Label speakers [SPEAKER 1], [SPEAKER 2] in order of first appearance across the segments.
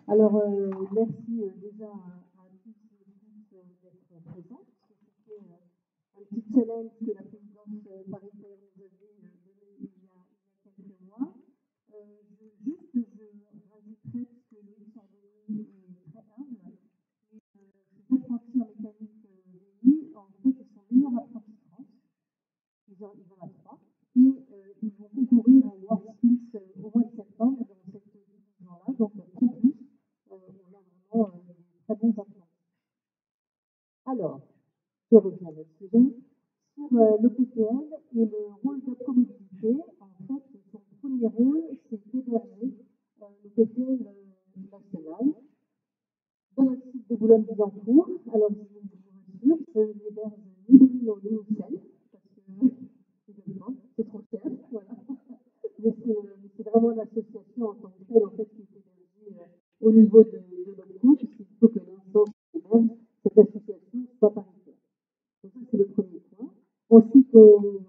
[SPEAKER 1] Alors, merci déjà à tous et toutes d'être présents, parce que c'était un petit challenge que la présidence paritaire nous avait donné il y a quelques mois. Je rajouterai, puisque Louis Charbonnier est très humble, mais ces apprentis en mécanique VI, en fait, ils sont meilleurs apprentis de France. Ils en ont trois. Et ils vont concourir au World Skills au mois de septembre dans cette division-là. Donc, en plus, on a vraiment des très bons apprentis. Alors, je reviens à notre sujet. Sur l'OPTL et le rôle d'optomobilité, en fait, son premier rôle, c'est d'héberger l'OPTL national dans le site de Boulogne-Billancourt. Alors, je vous rassure, je l'héberge ni Bruno ni Michel, parce que c'est trop cher. Voilà. Mais c'est vraiment l'association en tant que telle, en fait, qui est hébergée au niveau de l'OPCO, puisqu'il faut que l'instance qui héberge cette association soit paritaire. Donc ça, c'est le premier point. Ensuite, on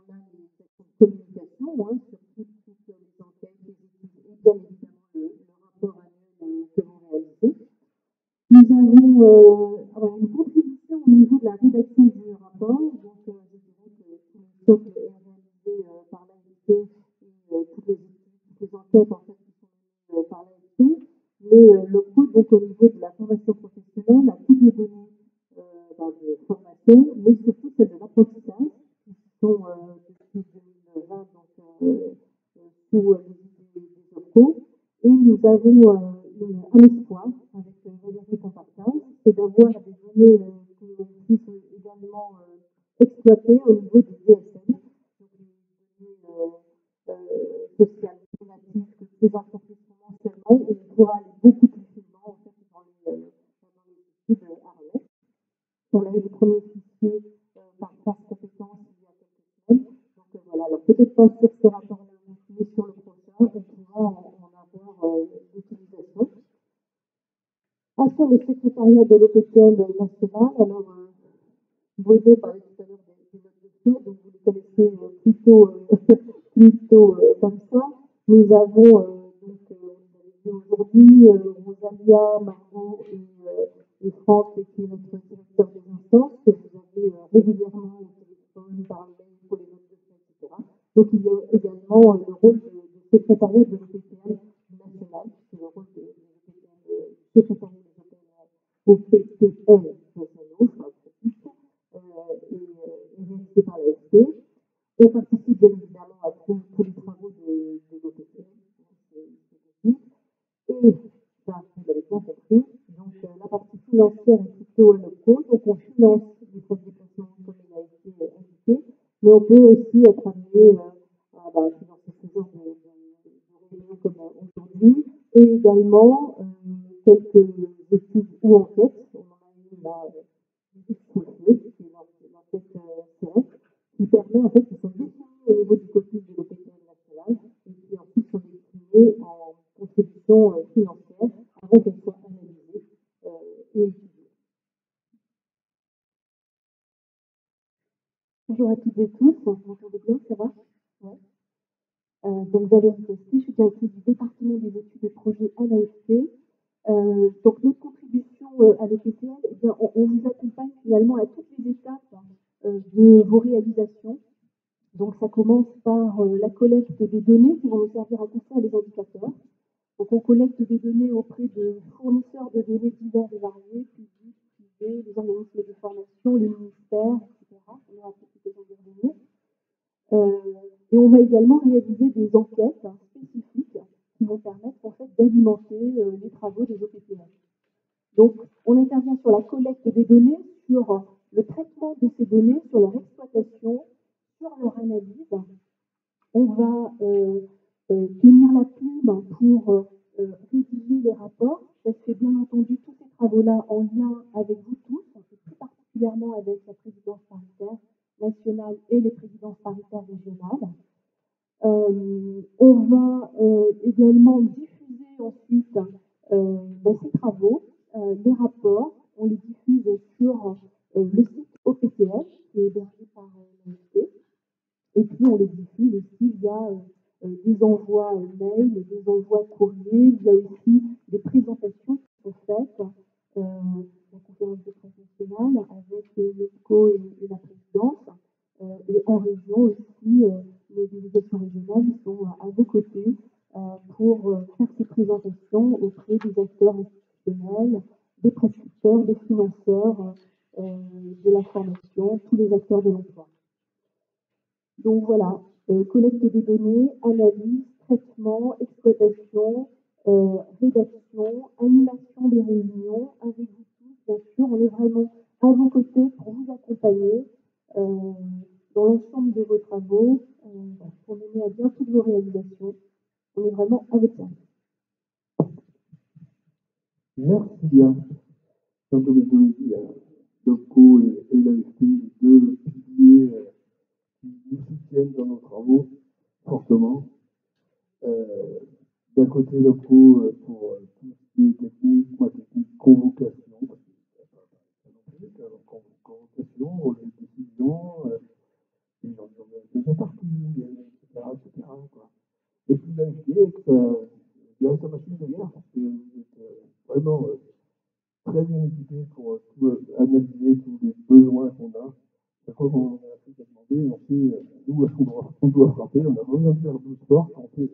[SPEAKER 1] a les actions de communication, hein, sur toutes les enquêtes, les études, et bien évidemment le rapport annuel que vous réalisez. Nous avons une contribution au niveau de la rédaction du rapport. Donc, je dirais que tout le socle est réalisé par l'AFP et toutes les études, toutes les enquêtes en fait, qui sont menées par l'AFP. Mais le coût, donc, au niveau de la formation professionnelle, a toutes les données de formation, mais surtout celles de l'apprentissage, qui sont depuis 2020 donc, sous l'égide des OPCO. Et nous avons un espoir avec Valérie Compartage, c'est d'avoir des données que l'on puisse également exploiter au niveau des DSN, donc les données sociales, climatiques, que les entreprises font mensuellement, et on pourra aller beaucoup plus finement en fait, dans les études à remettre. On a eu les premiers fichiers par France Compétences il y a quelques semaines. Donc voilà, alors peut-être pas sur ce rapport-là, mais sur le prochain, on pourra en avoir l'utilisation. Sur le secrétariat de l'OPTL national, alors Bruno parlait tout à l'heure des notes de frais, donc vous les connaissez plutôt comme ça. Nous avons, donc, vous l'avez vu aujourd'hui, Rosalia, Margot et Franck, qui est notre directeur des instances, que vous avez régulièrement au téléphone, par mail, pour les notes de frais, etc. Donc, il y a également le rôle de secrétariat de l'OPTL national, c'est le rôle de secrétariat de l'OPTL au PTL nationaux, et réalisé par l'AFP. On participe bien évidemment à tous les travaux de l'OPTL, et ça, vous l'avez bien compris. Donc, la partie financière est plutôt à l'OPCO. Donc, on finance les frais de déplacement comme il a été indiqué, mais on peut aussi être amené à financer ce genre de réunions comme aujourd'hui, et également quelques études ou enquêtes. On en a une là, sous le feu, qui est l'enquête CF, qui permet en fait, qui sont définies au niveau du caucus de l'OPTL national et qui ensuite sont destinées en contribution financière avant qu'elles soient analysées et étudiées. Bonjour à toutes et tous, vous m'entendez bien, ça va? Ouais. Donc Valérie Costi, je suis directrice du département des études et projets à l'AFP. Donc notre contribution à l'OPTL, eh bien, on vous accompagne finalement à toutes les étapes de vos réalisations. Donc ça commence par la collecte des données qui vont nous servir à construire les indicateurs. Donc on collecte des données auprès de fournisseurs de données divers et variés, publics, privés, les organismes de formation, les ministères, etc. On aura quelques revenir. Et on va également réaliser des enquêtes spécifiques qui vont permettre en fait d'alimenter les travaux des OPTL. Donc on intervient sur la collecte des données, sur le traitement de ces données, sur leur exploitation, sur leur analyse. On va tenir la plume pour rédiger les rapports. Ça se fait bien entendu tous ces travaux-là en lien avec vous tous, plus particulièrement avec la présidence paritaire nationale et les présidences paritaires régionales. On va également diffuser ensuite ces travaux, les rapports, on les diffuse sur le site OPTL, qui est hébergé par l'AFP. Et puis, on les diffuse aussi via des envois mail, des envois courriers. Il y a aussi des représentation auprès des acteurs institutionnels, des prescripteurs, des financeurs de la formation, tous les acteurs de l'emploi. Donc voilà, collecte des données, analyse, traitement, exploitation, rédaction, animation des réunions, avec vous tous, bien sûr, on est vraiment à vos côtés pour vous accompagner dans l'ensemble de vos travaux, pour mener à bien toutes vos réalisations. On est vraiment à votre service.
[SPEAKER 2] Merci bien. Comme je vous l'ai dit, l'OPCO et l'AFP, les deux piliers qui nous soutiennent dans nos travaux fortement. D'un côté, l'OPCO pour tout ce qui est technique, moi technique, convocation, parce que c'est un convocation, relevé de décision, les gens qui ont déjà parti, etc. Quoi. Et puis l'AFP avec sa machine de guerre, parce que vous êtes vraiment très bien équipé pour analyser tous les besoins qu'on a. Chaque fois qu'on a un truc à demander, on sait où est-ce qu'on doit frapper. On a besoin de faire 12 portes, on fait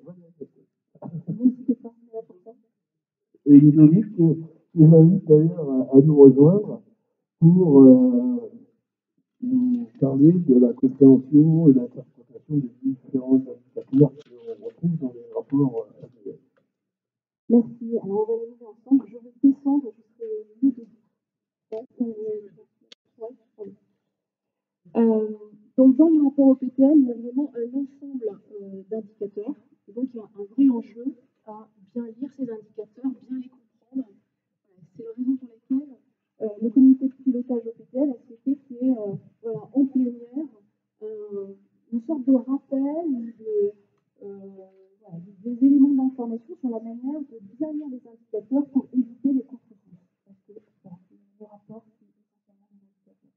[SPEAKER 2] et Ludovic nous invite d'ailleurs à nous rejoindre pour nous parler de la compréhension et de l'interprétation des différents indicateurs qu'on retrouve dans les rapports annuels.
[SPEAKER 1] Merci. Alors, on va les mettre ensemble. Je vais descendre, je serai mieux de donc, dans les rapports au PTL, il y a vraiment un ensemble d'indicateurs. Et donc, il y a un vrai enjeu à bien lire ces indicateurs, bien les comprendre. C'est la raison pour laquelle le comité de pilotage au PTL a souhaité qu'il y ait voilà, en plénière une sorte de rappel voilà, des éléments d'information sur la manière de bien lire les indicateurs pour éviter les contresens. Parce que voilà, le rapport, c'est essentiellement des indicateurs.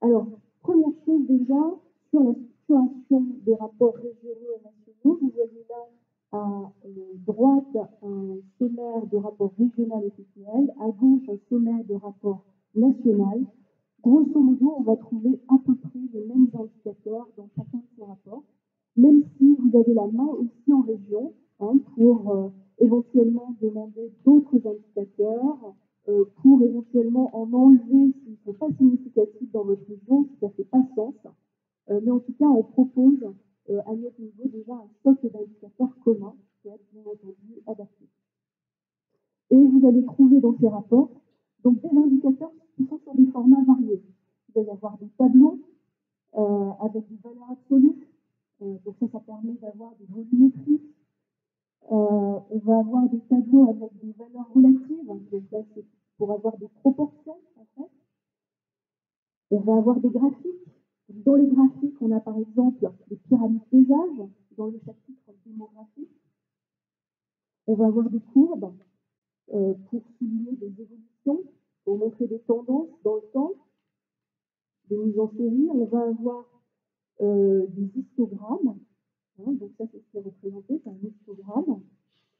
[SPEAKER 1] Alors, première chose déjà, sur la structuration des rapports régionaux et nationaux, vous voyez là à droite un sommaire de rapport régional et PTL, à gauche un sommaire de rapport national. Grosso modo, on va trouver à peu près les mêmes indicateurs dans chacun de ces rapports, même si vous avez la main aussi en région pour éventuellement demander d'autres indicateurs, pour éventuellement en enlever s'ils ne sont pas significatifs dans votre région, si ça ne fait pas sens. Mais en tout cas, on propose à notre niveau déjà un socle d'indicateurs communs qui peut être bien entendu adapté. Et vous allez trouver dans ces rapports donc des indicateurs qui sont sur des formats variés. Il va y avoir des tableaux avec des valeurs absolues. Donc ça permet d'avoir des volumétries. On va avoir des tableaux avec des valeurs relatives. Donc là, c'est pour avoir des proportions, en fait. On va avoir des graphiques. Dans les graphiques, on a par exemple les pyramides des âges, dans le chapitre démographique. On va avoir des courbes pour souligner des évolutions, pour montrer des tendances dans le temps, des mises en série. On va avoir des histogrammes. Donc ça, c'est ce qui est représenté, c'est un histogramme.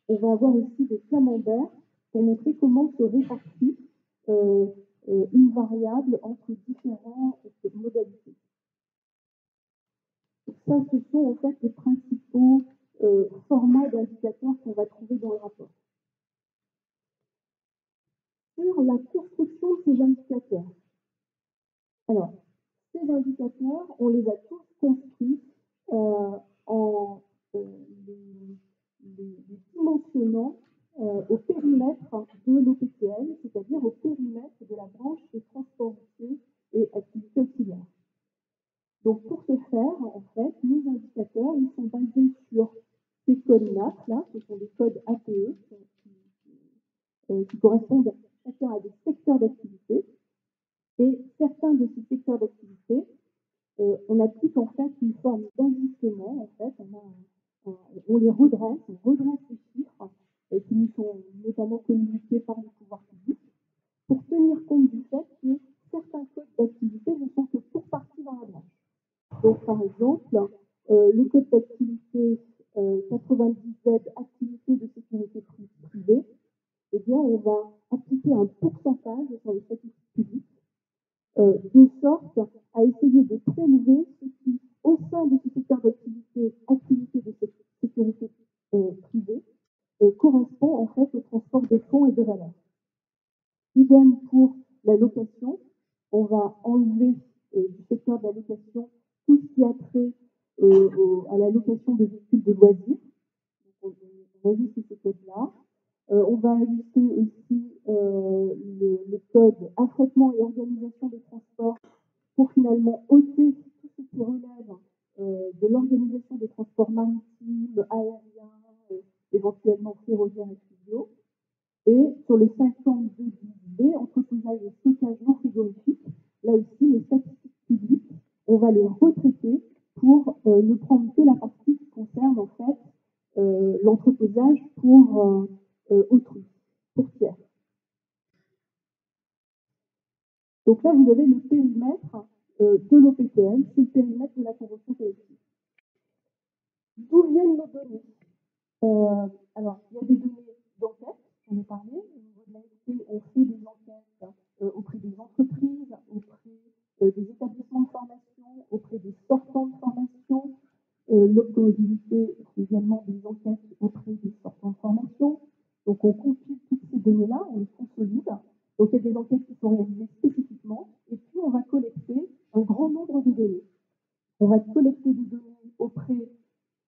[SPEAKER 1] On va avoir aussi des camemberts pour montrer comment se répartit une variable entre différentes modalités. Ça, ce sont en fait les principaux formats d'indicateurs qu'on va trouver dans le rapport. Sur la construction de ces indicateurs. Alors, ces indicateurs, on les a tous construits en les dimensionnant au périmètre de l'OPTL, c'est-à-dire au périmètre de la branche des transports routiers et activités auxiliaires. Donc, pour ce faire, en fait, nos indicateurs, ils sont basés sur ces codes NAP, là, ce sont des codes APE qui correspondent chacun à des secteurs d'activité. Et certains de ces secteurs d'activité, on applique en fait une forme d'ajustement. En fait, on les redresse, on redresse les chiffres qui nous sont notamment communiqués par les pouvoirs publics pour tenir compte du fait que certains codes d'activité ne sont que pour partie dans la branche. Donc, par exemple, le code d'activité 90Z, activité de sécurité privée, eh bien, on va appliquer un pourcentage sur les statistiques publiques de sorte à essayer de prélever ce qui, au sein de ce secteur d'activité, activité de sécurité privée, correspond en fait au transport de fonds et de valeurs. Idem pour la location, on va enlever du secteur de la location tout ce qui a trait à la location de véhicules de loisirs. Donc, on va ajuster ce code-là. On va ajuster aussi le code affrètement et organisation des transports pour finalement ôter tout ce qui relève de l'organisation des transports maritimes, aériens, éventuellement ferroviaires et fluviaux. Et sur le 52.10b, entreposage et stockage non frigorifique, là aussi, les statistiques publiques, on va les retraiter pour ne prendre que la partie qui concerne en fait l'entreposage pour autrui, pour tiers. Donc là, vous avez le périmètre de l'OPTN, c'est le périmètre de la convention collective. D'où viennent nos données Alors, il y a des données d'enquête, j'en ai parlé. Au niveau de l'AFP, on fait des enquêtes auprès des entreprises, auprès des établissements de formation, auprès des sortants de formation. L'Opcomobilité fait également des enquêtes auprès des sortants de formation. Donc, on compile toutes ces données-là, on les consolide. Donc, il y a des enquêtes qui sont réalisées spécifiquement. Et puis, on va collecter un grand nombre de données. On va collecter des données auprès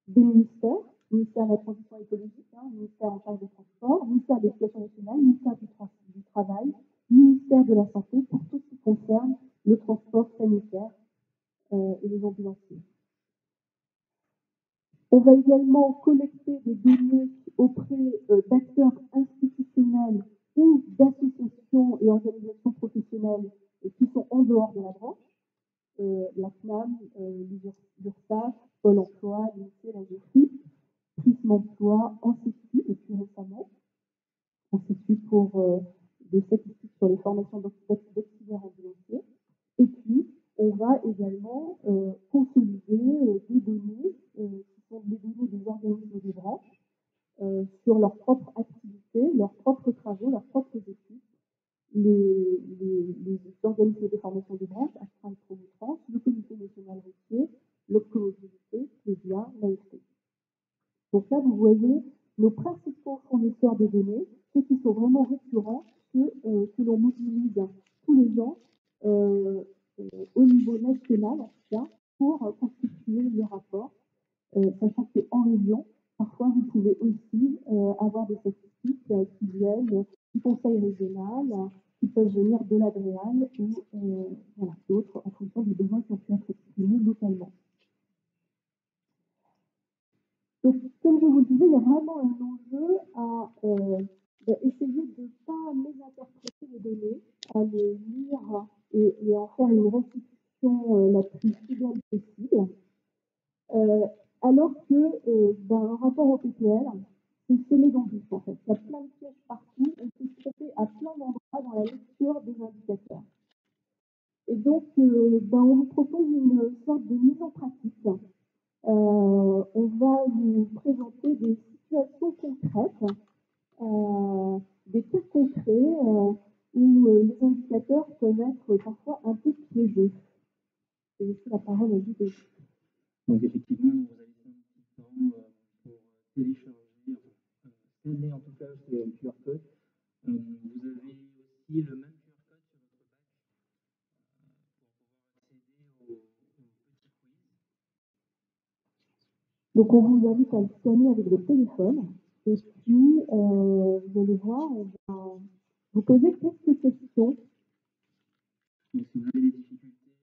[SPEAKER 1] des ministères, ministère de la Transition écologique, ministère en charge des transports, ministère de l'Éducation nationale, ministère du Travail, ministère de la Santé, pour tout ce qui concerne le transport sanitaire et les ambulanciers. On va également collecter des données auprès d'acteurs institutionnels ou d'associations et organisations professionnelles qui sont en dehors de la branche, la CNAM, l'URSSAF, Pôle emploi, l'INSEE, la GFIP, Prisme Emploi, Institut, depuis récemment, Institut pour des statistiques sur les formations d'auxiliaires ambulanciers. Et puis, on va également consolider des données qui sont les données des organismes des branches sur leurs propres activités, leurs propres travaux, leurs propres études. Les organismes de formation des branches, Astra et Promotrans, le Comité national routier, l'Opcomobilité, l'EVIA, l'AFP. Donc là, vous voyez nos principaux fournisseurs de données, ceux qui sont vraiment récurrents, ceux que l'on mobilise tous les ans au niveau national, en tout cas, pour constituer le rapport, sachant qu'en région, parfois, vous pouvez aussi avoir des statistiques qui viennent du conseil régional, qui peuvent venir de l'ADREAL ou voilà, d'autres en fonction des besoins qui ont pu être exprimés localement. Donc, comme je vous le disais, il y a vraiment un enjeu à essayer de ne pas mésinterpréter les données, à les lire et en faire une restitution la plus fidèle possible. Alors que dans un rapport au PPL, c'est semé d'embûches en fait. Il y a plein de pièges partout, on peut se tromper à plein d'endroits dans la lecture des indicateurs. Et donc, on vous propose une sorte de mise en pratique. On va vous présenter des situations concrètes, des cas concrets où les indicateurs peuvent être parfois un peu piégeux. Je vais laisser la parole à Julie.
[SPEAKER 3] Donc effectivement, vous allez faire un petit temps pour télécharger, scanner en tout cas ce QR code. Vous avez aussi le même QR code sur votre badge pour pouvoir accéder au petit quiz.
[SPEAKER 1] Donc, on vous invite à le scanner avec le téléphone. Et puis, vous allez voir, on va vous poser quelques questions.
[SPEAKER 3] Donc, si vous avez des difficultés pour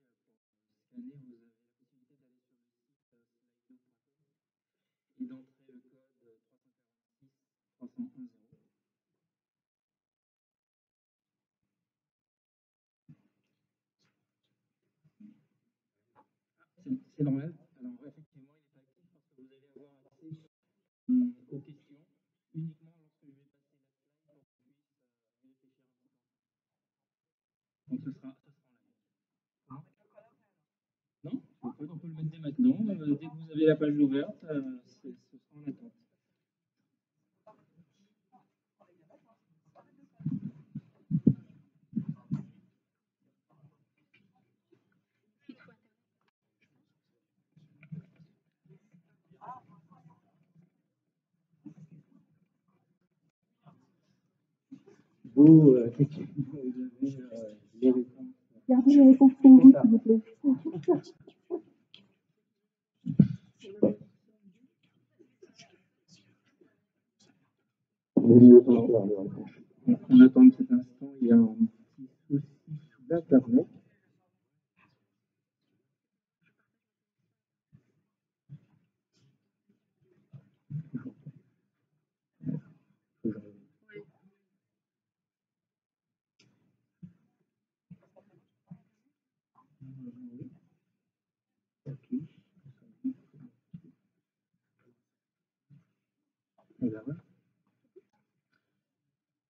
[SPEAKER 3] scanner, vous avez la possibilité d'aller sur le site slido.com et d'entrer le code 346 310. C'est normal. Alors, effectivement, il n'est pas actif parce que vous allez avoir accès aux questions uniquement lorsque je vais passer la slide pour qu'on puisse y réfléchir un petit peu. Donc, ce sera en live. Non, le code, on peut le mettre dès maintenant. Dès que vous avez la page ouverte, ce sera en attente. vous, effectivement, vous avez les réponses.
[SPEAKER 1] Gardez les réponses pour vous,
[SPEAKER 3] ça.
[SPEAKER 1] s'il vous plaît.
[SPEAKER 2] Les mieux sont clairs, les réponses.
[SPEAKER 3] On attend cet instant, il y a un petit souci sous l'Internet.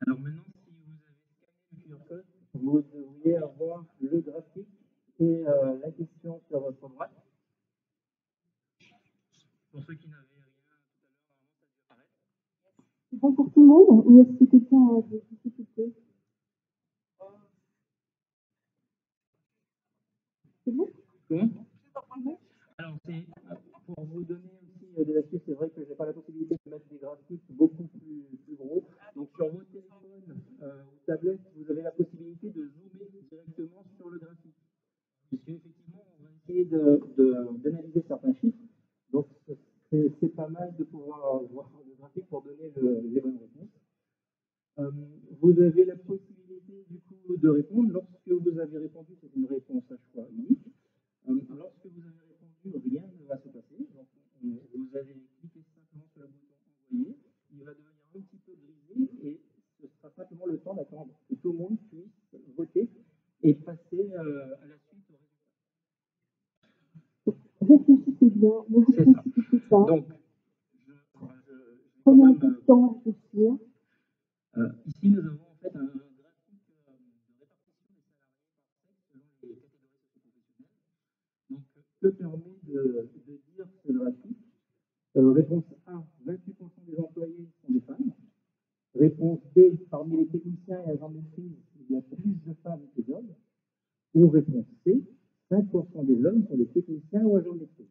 [SPEAKER 3] Alors maintenant, si vous avez scanné le QR code, vous devriez avoir le graphique et la question sur votre droite. Pour ceux qui n'avaient rien tout à l'heure, normalement, ça a dû apparaître.
[SPEAKER 1] C'est bon pour tout le monde ou est-ce que quelqu'un a des difficultés? C'est bon?
[SPEAKER 3] Comment? Alors, c'est pour vous donner aussi des astuces, c'est vrai que je n'ai pas la possibilité de mettre des graphiques beaucoup plus gros. Donc, sur vos téléphones ou tablettes, vous avez la possibilité de zoomer directement sur le graphique. Puisque, effectivement, on va essayer d'analyser certains chiffres. Donc, c'est pas mal de pouvoir voir le graphique pour donner les bonnes réponses. Vous avez la possibilité, du coup, de répondre. Lorsque vous avez répondu, c'est une réponse à choix unique. Lorsque vous avez répondu, rien ne va se passer. Donc, vous allez cliquer simplement sur le bouton envoyer. Il va devenir un petit peu grisé et ce sera simplement le temps d'attendre que tout le monde puisse voter et passer à la suite au résultat.
[SPEAKER 1] Réfléchissez bien, ne vous
[SPEAKER 3] C'est ça.
[SPEAKER 1] précipitez pas.
[SPEAKER 3] Donc, je vais quand
[SPEAKER 1] Prenez un
[SPEAKER 3] même.
[SPEAKER 1] peu de temps à réfléchir.
[SPEAKER 3] Ici, nous avons en fait un graphique de répartition des salariés par sexe selon les catégories socioprofessionnelles. Donc, que permet de dire ce graphique? Réponse A, 28% des employés sont des femmes. Réponse B, parmi les techniciens et agents de maîtrise, il y a plus de femmes que d'hommes. Ou réponse C, 5% des hommes sont des techniciens ou agents de maîtrise.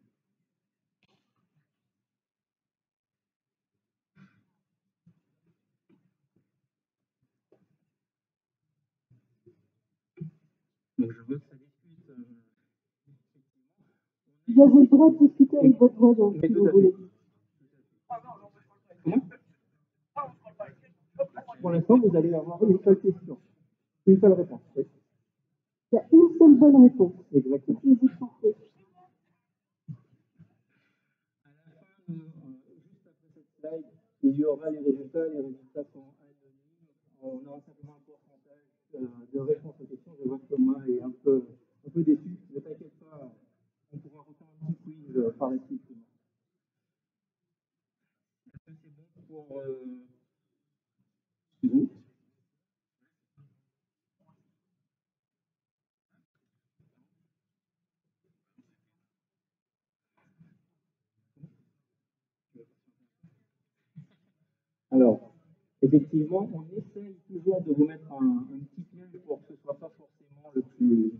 [SPEAKER 3] Donc je veux que ça discute.
[SPEAKER 1] Vous avez le droit de discuter avec votre voisin,
[SPEAKER 3] Mais
[SPEAKER 1] si
[SPEAKER 3] tout
[SPEAKER 1] vous
[SPEAKER 3] à
[SPEAKER 1] voulez.
[SPEAKER 3] fait. Comment? Pour l'instant, vous allez avoir une seule question. Une seule réponse. Oui.
[SPEAKER 1] Il y a une seule bonne réponse.
[SPEAKER 3] Exactement.
[SPEAKER 1] Toutes les autres sont fausses.
[SPEAKER 3] À la fin, juste après cette slide, il y aura les résultats. Les résultats sont anonymes. On aura simplement un pourcentage de réponses aux questions. Je vois que Thomas est un peu déçu. Ne t'inquiète pas, on pourra refaire un petit quiz par la suite. Est-ce que c'est bon pour vous? Alors, effectivement, on essaye toujours de vous mettre un petit piège pour que ce ne soit pas forcément le plus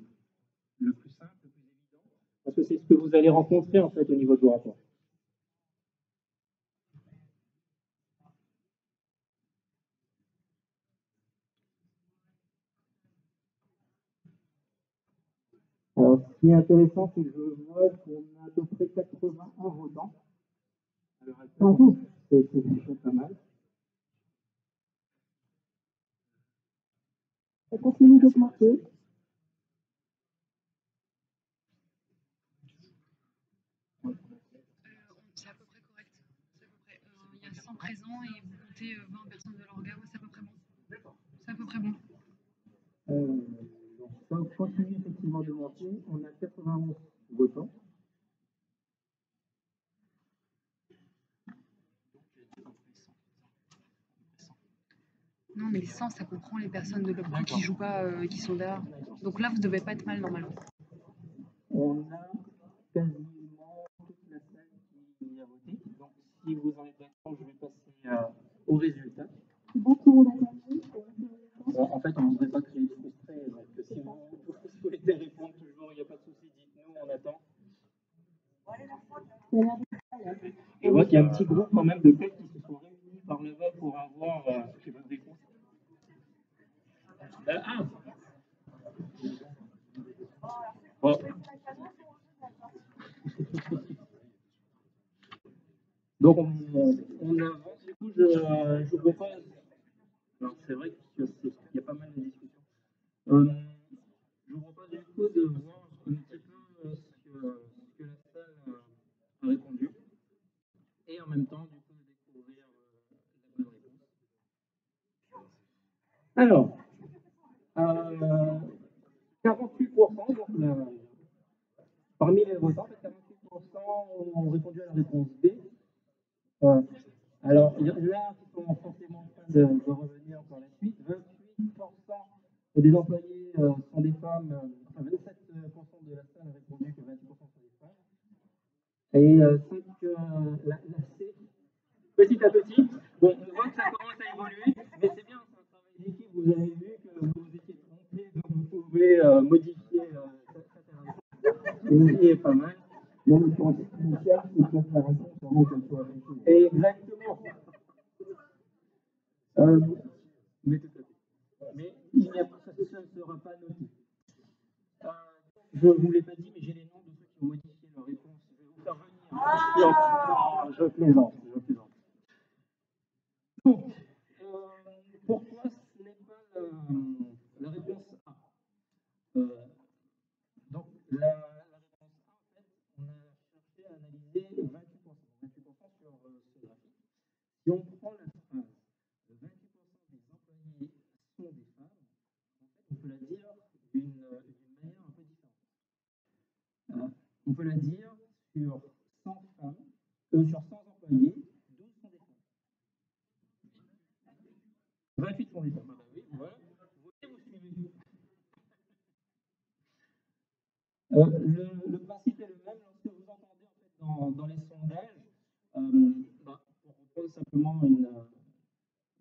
[SPEAKER 3] simple, le plus évident, parce que c'est ce que vous allez rencontrer en fait au niveau de vos rapports. Alors, ce qui est intéressant, c'est que je vois qu'on a à peu près 81 votants. Alors, c'est déjà pas mal.
[SPEAKER 1] Ça continue d'augmenter.
[SPEAKER 4] C'est à peu près correct. C'est à peu près, il y a 100 présents et vous comptez 20 personnes de l'orga, ouais, c'est à peu près bon. C'est à peu près bon.
[SPEAKER 3] Donc, ça continue effectivement de monter. On a 91 votants.
[SPEAKER 4] Non, mais les 100, ça comprend les personnes de l'orga qui jouent pas, qui sont là. Donc là, vous devez pas être mal normalement.
[SPEAKER 3] On a quasiment toute la salle qui a voté. Donc, si vous en êtes d'accord, je vais passer au résultat.
[SPEAKER 1] C'est bon, tout le monde a compris.
[SPEAKER 3] En fait, on ne voudrait pas créer de frustrés. Donc, si vous souhaitez répondre toujours, il n'y a pas de souci, dites-nous, on attend. Je vois qu'il y a un petit groupe quand même de têtes qui se sont réunis par là-bas pour avoir les bonnes réponses. Alors, 48%, donc parmi les votants, en fait, 48% ont répondu à la réponse B. Euh, alors, il y en a qui sont forcément en train de revenir par la suite. 28% des employés sont des femmes, enfin 27% de la salle a répondu que 28% sont des femmes. Et la C, petit à petit, bon, on voit que ça commence à évoluer, mais c'est bien, c'est un travail d'équipe. Vous avez vu que vous vous étiez trompé, donc vous pouvez modifier cette réponse. C'est pas mal.
[SPEAKER 2] Non, mais sur un site initial, c'est peut-être la réponse avant qu'elle soit arrêtée.
[SPEAKER 3] Exactement. Mais tout à fait. Mais il n'y a pas, ça ne sera pas noté. Je ne vous l'ai pas dit, mais j'ai les noms de ceux qui ont modifié leur réponse. Je vais vous faire venir. Non, je plaisante, je plaisante. Donc, pourquoi ce n'est pas la réponse A? Donc, la réponse A, en fait, on a cherché à analyser 28%, 28% sur ce graphique. Si on prend la phrase 28% des employés sont des femmes, en fait, on peut la dire d'une manière un peu différente. On peut la dire sur 100 femmes, sur 100 employés, 12 sont des femmes. 28 sont des femmes. Ah bah oui, voilà. Vous voyez, vous suivez. Le principe est le même lorsque vous entendez en fait, dans les sondages, pour reprendre simplement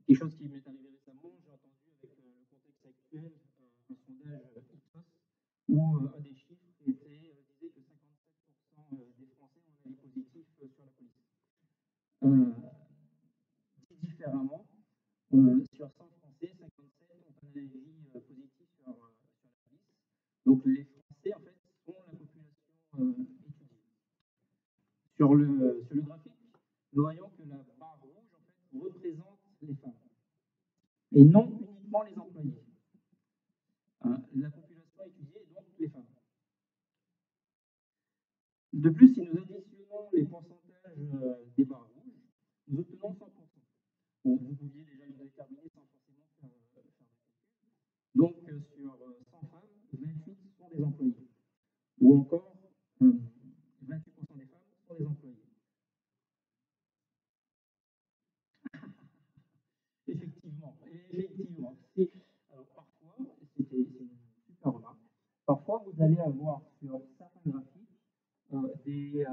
[SPEAKER 3] quelque chose qui m'est arrivé récemment, j'ai entendu avec le contexte actuel un sondage Ipsos où un des chiffres disait que 57% des Français ont un avis positif sur la police. Dit différemment, sur 100 Français, 57 ont un avis positif sur la police. Donc les Français, en fait, sont la population étudiée. Sur le graphique, nous voyons que la barre rouge, en fait, représente les femmes et non uniquement les employés. La population étudiée est donc les femmes. De plus, si nous additionnons les pourcentages des barres rouges, nous obtenons 100%. Bon, vous pouviez déjà le déterminer sans forcément faire de calcul. Donc, sur 100 femmes, 28 sont des employés. Ou encore, 28% des femmes sont des employés. Effectivement. Alors, parfois, c'est une super remarque. Parfois, vous allez avoir sur certains graphiques du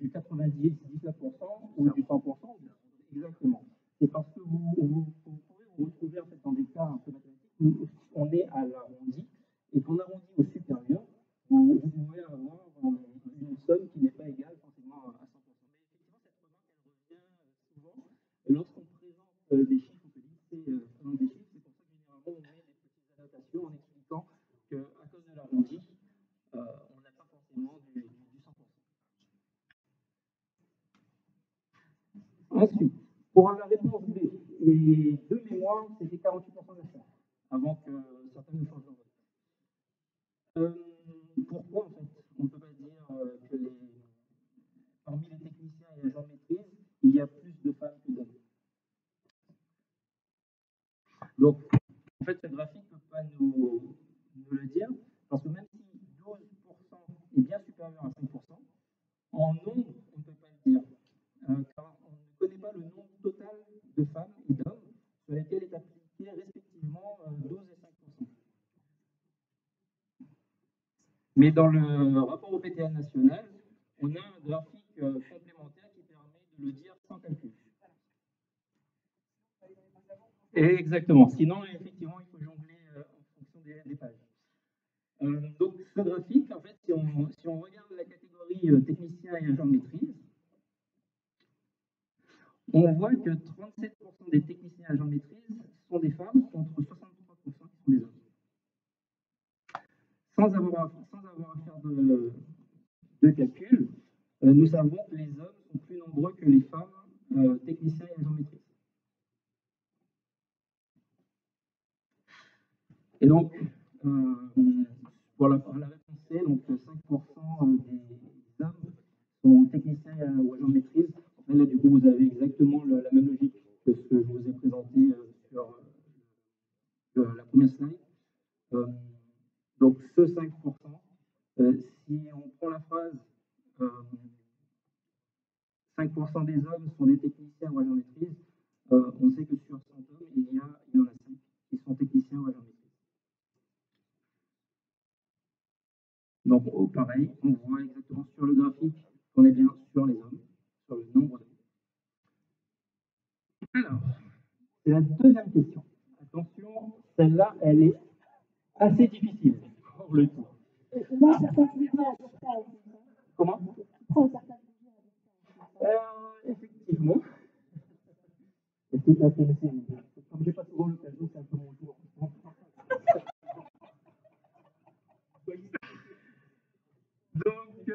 [SPEAKER 3] 99% ou du 100%. Exactement. C'est parce que vous pouvez vous retrouver en fait, dans des cas un peu mathématiques où on est à l'arrondi et qu'on arrondit au supérieur, vous pouvez avoir une somme qui n'est pas égale forcément à 100%. Mais effectivement, cette remarque, elle revient souvent. Et lorsqu'on présente des chiffres, on peut lister des chiffres. C'est pour ça que généralement, on met des petites annotations en expliquant qu'à cause de l'arrondi, on n'a pas forcément du 100%. Ensuite, pour la réponse B, les deux mémoires, c'était 48% de la salle, avant que certains ne changent leur vote. Pourquoi, en fait, on ne peut pas dire que parmi les techniciens et agents de maîtrise, il y a plus de femmes que d'hommes? Donc, en fait, ce graphique ne peut pas nous le dire, parce que même si 12% est bien supérieur à 5%, en nombre, on ne peut pas le dire, car on ne connaît pas le nombre total de femmes et d'hommes sur lesquels est appliqué respectivement 12 et 5%. Mais dans le rapport au PTN national, on a un graphique complémentaire qui permet de le dire sans calcul. Et exactement. Sinon, effectivement, il faut jongler en fonction des pages. Donc, ce graphique, en fait, si on regarde la catégorie technicien et agent de maîtrise, on voit que 37% des techniciens et agents de maîtrise sont des femmes contre 63% qui sont des hommes. Sans avoir à faire de calcul, nous savons que les hommes sont plus nombreux que les femmes techniciens et agents de maîtrise. Et donc, pour la réponse C, donc 5% des hommes sont techniciens ou agents de maîtrise. Là, du coup, vous avez exactement la même logique que ce que je vous ai présenté sur première slide. Donc ce 5%, si on prend la phrase 5% des hommes sont des techniciens ou agents maîtrise, on sait que sur 100 hommes, il y en a 5 qui sont techniciens ou agents maîtrise. Donc pareil, on voit exactement sur le graphique qu'on est bien sur les hommes, sur le nombre d'hommes. Alors, c'est la deuxième question. Attention, celle-là, elle est assez difficile pour le coup. Comment? Effectivement. C'est tout à fait possible. Comme j'ai pas souvent l'occasion, c'est un peu mon jour. Donc,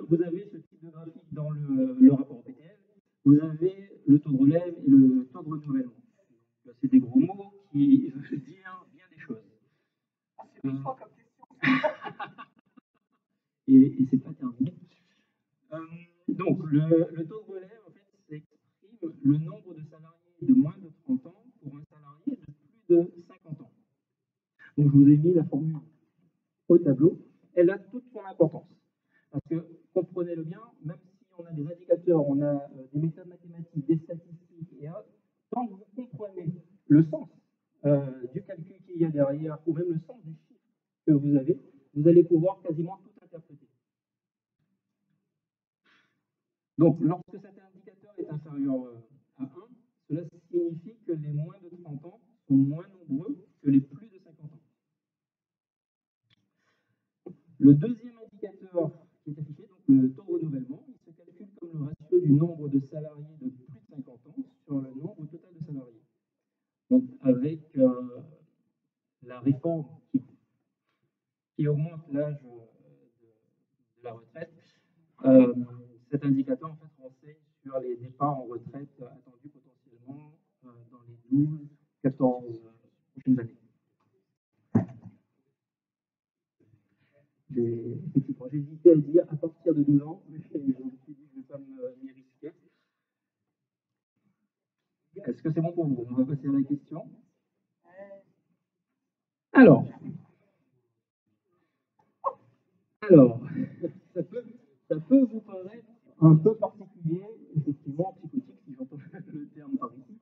[SPEAKER 3] vous avez ce type de graphique dans le rapport OPTL. Vous avez le taux de relève et le taux de renouvellement. C'est des gros mots qui veulent dire bien des choses. C'est une fois comme question. Et c'est pas terminé. Donc, le taux de relève, en fait, c'est exprime le nombre de salariés de moins de 30 ans pour un salarié de plus de 50 ans. Donc, je vous ai mis la formule au tableau. Elle a toute son importance. Parce que, comprenez-le bien, même si on a des indicateurs, on a des méthodes mathématiques, des statistiques et autres, tant que vous comprenez le sens du calcul qu'il y a derrière, ou même le sens du chiffre que vous allez pouvoir quasiment tout interpréter. Donc, lorsque cet indicateur est inférieur à 1, cela signifie que les moins de 30 ans sont moins nombreux que les plus de 50 ans. Le deuxième indicateur qui est affiché, donc le taux de renouvellement, il se calcule comme le ratio du nombre de salariés de plus de 50 ans sur le nombre total de salariés. Donc, avec la réforme qui augmente l'âge de la retraite, cet indicateur en fait renseigne sur les départs en retraite attendus potentiellement dans les 12-14 prochaines années. Effectivement, j'ai hésité à dire à partir de 12 ans, mais je me suis dit que je ne vais pas m'y risquer. Est-ce que c'est bon pour vous? On va passer à la question. Alors, ça peut vous paraître un peu particulier, effectivement, psychotique, si j'entends le terme par ici,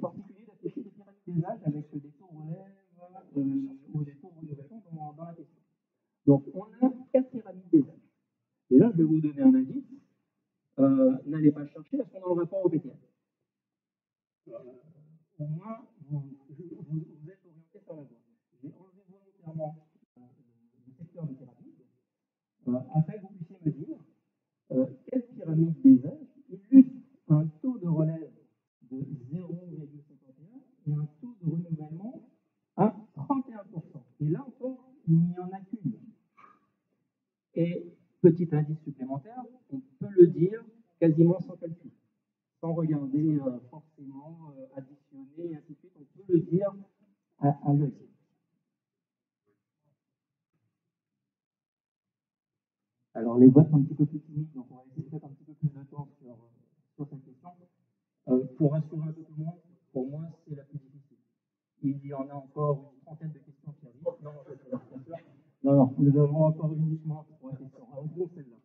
[SPEAKER 3] particulier d'afficher des pyramides des âges avec des taux relèves ou des taux de renouvellement dans la question. Donc, on a 4 pyramides des âges. Et là, je vais vous donner un indice. N'allez pas chercher, elles sont dans le rapport OPTL. Au moins, vous êtes orienté sur la voie. J'ai enlevé volontairement le secteur de pyramide afin que vous puissiez me dire quelle pyramide des âges illustre un taux de relève de 0,51 et un taux de renouvellement à 31%. Et là encore, il n'y en a qu'une. Et petit indice supplémentaire, on peut le dire quasiment sans calcul, sans regarder forcément, additionner, et ainsi de suite. On peut le dire à l'œil. Alors les votes sont un petit peu plus timides, donc on va laisser peut-être un petit peu plus de temps sur cette question. Pour rassurer un peu tout le monde, pour moi, c'est la plus difficile. Il y en a encore une trentaine de questions qui arrivent. Non, nous avons encore uniquement 3 questions. En gros, celle-là.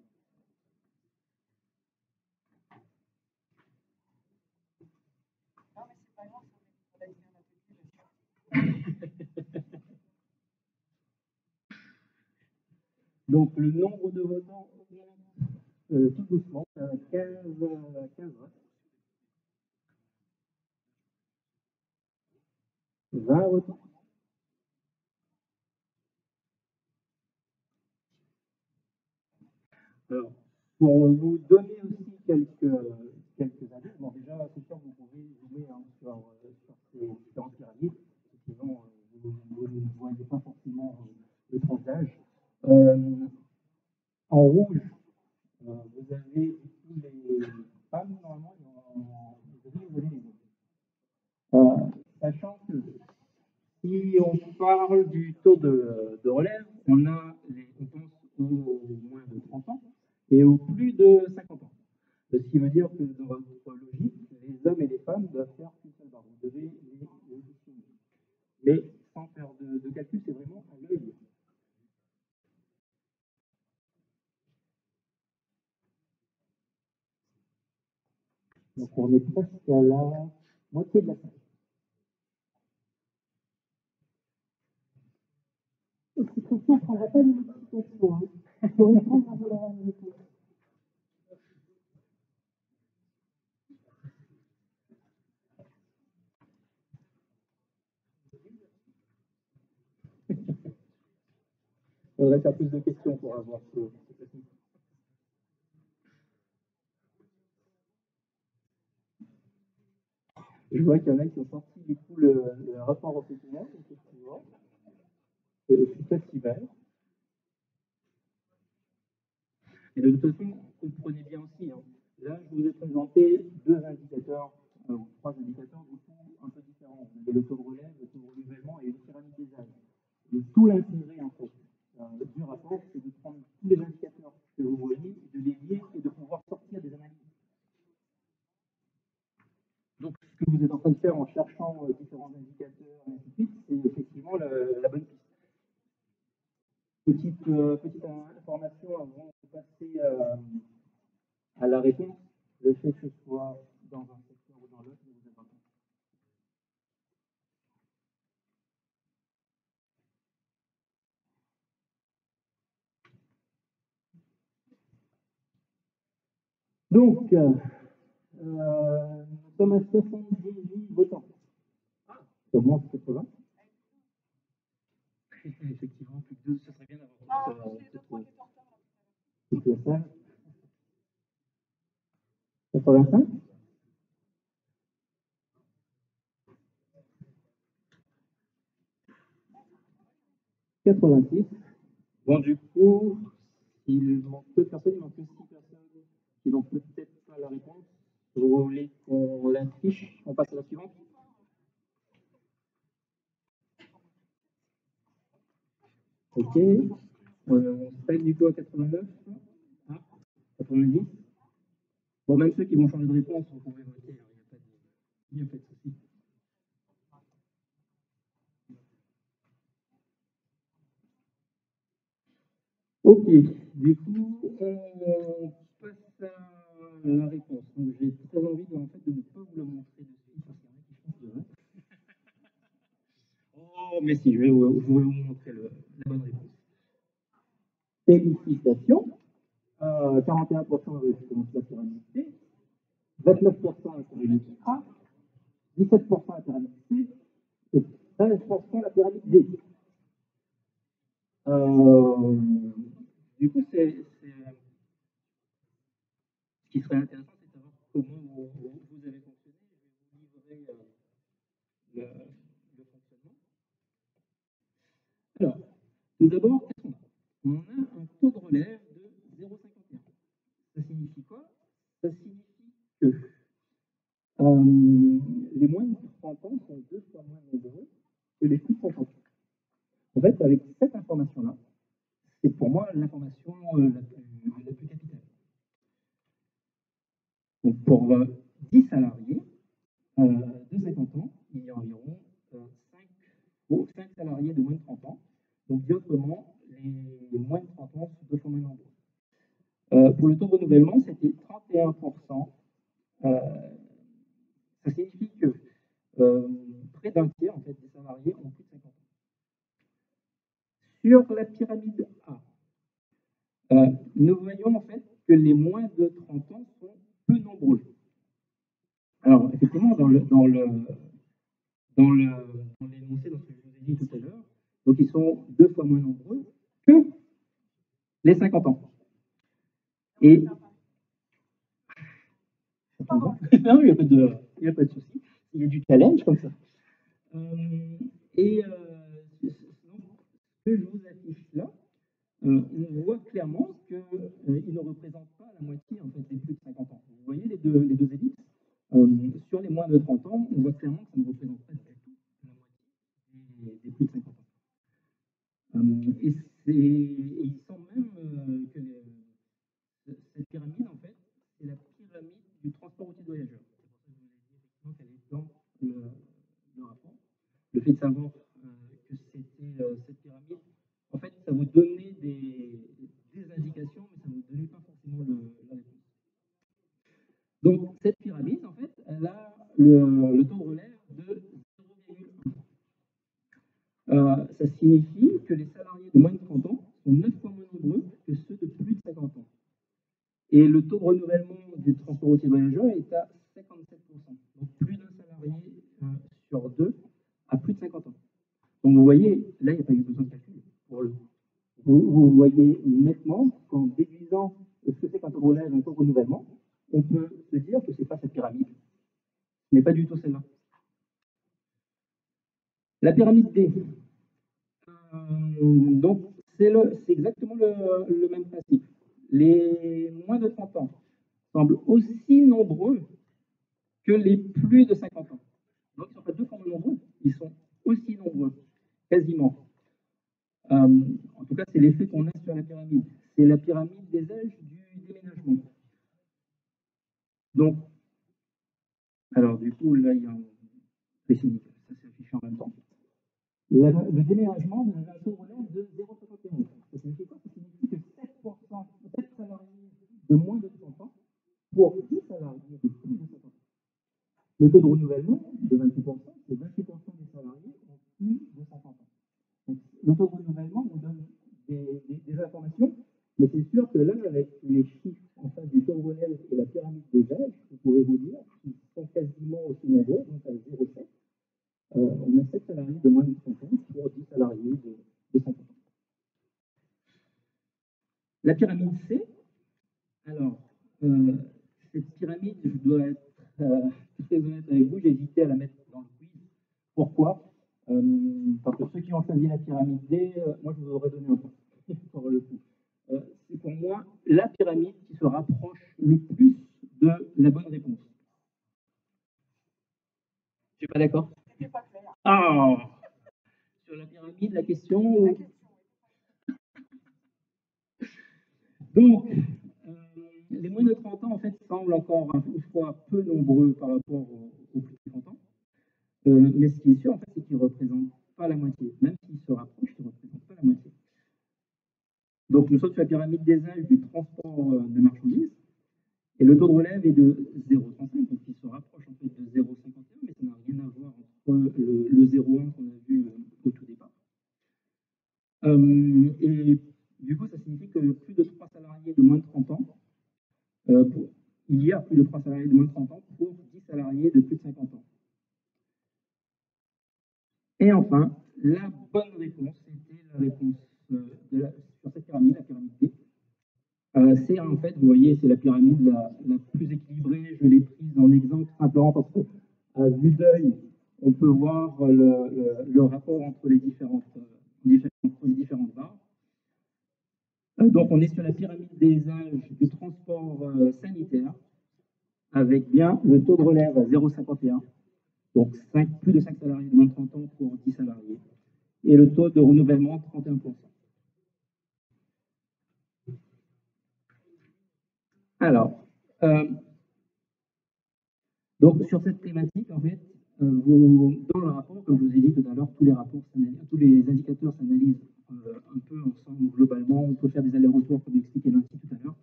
[SPEAKER 3] Non, mais c'est pas grave, on a dit un atelier. Donc, le nombre de votants augmente tout doucement, 15 votes. 20 votants. Alors, pour vous donner aussi quelques indices, bon déjà, c'est sûr que vous pouvez zoomer sur ces différentes pyramides, sinon vous ne voyez pas forcément le tranche d'âge. En rouge, vous avez tous les femmes, normalement, vous avez les hommes. Sachant que si on parle du taux de relève, on pense aux moins de 30 ans et aux plus de 50 ans. Ce qui veut dire que dans votre logique, les les hommes et les femmes doivent faire qu'une seule barre. Vous devez les distinguer. Mais sans faire de calcul, c'est vraiment à l'œil. Donc on est presque à la moitié de la salle.
[SPEAKER 1] De toute façon, on ne prendra pas de modification. Hein. Il faut répondre à la réponse.
[SPEAKER 3] On devrait faire plus de questions pour avoir ce classement. Je vois qu'il y en a qui ont sorti du coup le rapport européen, effectivement. C'est aussi festival. Et de toute façon, comprenez bien aussi, hein. Là, je vous ai présenté deux indicateurs, ou trois indicateurs du coup un peu différents. Vous avez le taux de relève, le taux de renouvellement et une pyramide des âges. Et tout l'intérêt en fait du rapport, c'est de prendre tous les indicateurs que vous voyez, de les lier et de pouvoir sortir des analyses. Donc, ce que vous êtes en train de faire en cherchant différents indicateurs et ainsi de suite, c'est effectivement la bonne piste. Petite information avant de passer à la réponse, le fait que ce soit dans un secteur ou dans l'autre ne vous aidera pas. Donc, nous sommes à 78 votants. Comment 80? Effectivement, plus que 2, ce serait bien d'avoir toute la salle. 85? « 86. Bon, du coup, il manque peu de personnes, il manque que 6 personnes qui n'ont peut-être pas la réponse. Vous voulez qu'on l'affiche? On passe à la suivante? Ok. On se passe du coup à 89. Ah, 90. Bon, même ceux qui vont changer de réponse, vous pouvez voter, il n'y a pas de souci. Ok, du coup, on passe à la réponse. Donc, j'ai très envie de ne pas vous la montrer de suite, parce qu'il y en a qui pensent de vrai. Oh, mais si, je vais vous montrer la bonne réponse. Félicitations. 41% la pyramide C, 29% la pyramide A, 17% la pyramide C et 13% la pyramide D. Du coup, ce qui serait intéressant, c'est de savoir comment vous avez fonctionné. Je vais vous livrer le fonctionnement. Alors, tout d'abord, qu'est-ce qu'on a? On a un taux de relève de 0,51. Ça signifie quoi? Ça signifie que les moins de 30 ans sont 2 fois moins nombreux que les plus de 50 ans. En fait, avec cette information-là, c'est pour moi l'information la plus capitale. Donc, pour 10 salariés de 50 ans, il y a environ 5 salariés de moins de 30 ans. Donc, dit autrement, les moins de 30 ans sont 2 fois moins nombreux. Pour le taux de renouvellement, c'était 31%. Ça signifie que près d'un tiers en fait, des salariés ont plus de 50 ans. Sur la pyramide A, nous voyons en fait que les moins de 30 ans sont peu nombreux. Alors, effectivement, dans l'énoncé, dans ce que je vous ai dit tout à l'heure, donc ils sont 2 fois moins nombreux que les 50 ans. Et non, il n'y a pas de souci. Il y a du challenge comme ça. Et ce que je vous affiche là, on voit clairement qu'il ne représente pas la moitié en fait, des plus de 50 ans. Vous voyez les deux ellipses sur les moins de 30 ans, on voit clairement que ça ne représente pas du tout la moitié des plus de 50 ans. Et il semble même que cette pyramide, en fait, c'est la pyramide du transport routier de voyageurs. dans le rapport. Le fait de savoir que c'était cette pyramide, en fait, ça vous donnait des indications, mais ça ne vous donnait pas forcément la réponse. Donc, cette pyramide, en fait, elle a le taux de relève de 0,1. Ça signifie que les salariés de moins de 30 ans sont 9 fois moins nombreux que ceux de plus de 50 ans. Et le taux de renouvellement du transport routier voyageurs est à 57%. Donc, plus d'un salarié sur deux a plus de 50 ans. Donc, vous voyez, là, il n'y a pas eu besoin de calcul pour le. Vous voyez nettement qu'en déduisant ce que c'est qu'un taux de relève, un taux de renouvellement, on peut se dire que ce n'est pas cette pyramide. Ce n'est pas du tout celle-là. La pyramide D. Donc, c'est exactement le même principe. Les moins de 30 ans semblent aussi nombreux que les plus de 50 ans. Donc, ils ne sont pas deux fois moins nombreux, ils sont aussi nombreux, quasiment. En tout cas, c'est l'effet qu'on a sur la pyramide. C'est la pyramide des âges du déménagement. Donc, alors du coup, là, il y a un spécifique, ça s'est affiché en même temps. Le déménagement, vous avez un taux de relève de 0,71. Ça signifie quoi? Ça signifie que 7 salariés de moins de 30 ans pour 10 salariés de plus de 50 ans. Le taux de renouvellement de 28%, c'est 28% des salariés ont plus de 50 ans. Donc, le taux de renouvellement vous donne des informations, mais c'est sûr que là, avec les chiffres en face du taux de relève et la pyramide des âges, vous pouvez vous dire qu'ils sont quasiment aussi nombreux, donc à 0,7. On a 7 salariés de moins de 30 ans pour 10 salariés de 50 ans. La pyramide C, alors, cette pyramide, je dois être très honnête avec vous, j'ai hésité à la mettre dans le quiz. Pourquoi? Parce que ceux qui ont choisi la pyramide D, moi je vous aurais donné un point pour le coup. C'est pour moi la pyramide qui se rapproche le plus de la bonne réponse. Je ne suis pas d'accord? Ah! Sur la pyramide, la question. Donc, les moins de 30 ans, en fait, semblent encore une fois peu nombreux par rapport aux plus de 50 ans. Mais ce qui est sûr, en fait, c'est qu'ils ne représentent pas la moitié. Même s'ils se rapprochent, ils ne représentent pas la moitié. Donc, nous sommes sur la pyramide des âges du transport de marchandises. Et le taux de relève est de 0,35, donc il se rapproche en fait de 0,51, mais ça n'a rien à voir entre le 0,1 qu'on a vu au tout départ. Et du coup, ça signifie que plus de 3 salariés de moins de 30 ans, il y a plus de 3 salariés de moins de 30 ans pour 10 salariés de plus de 50 ans. Et enfin, la bonne réponse, c'était la réponse sur cette pyramide, la pyramide D. C'est en fait, vous voyez, c'est la pyramide la plus équilibrée. Je l'ai prise en exemple simplement parce que, à vue d'œil, on peut voir le rapport entre les différentes barres. Donc, on est sur la pyramide des âges du transport sanitaire, avec bien le taux de relève à 0,51, donc plus de 5 salariés de moins de 30 ans pour 10 salariés, et le taux de renouvellement 31%. Alors, donc sur cette thématique, en fait, dans le rapport, comme je vous ai dit tout à l'heure, tous les indicateurs s'analysent un peu ensemble globalement. On peut faire des allers-retours, comme expliquait Nancy tout à l'heure.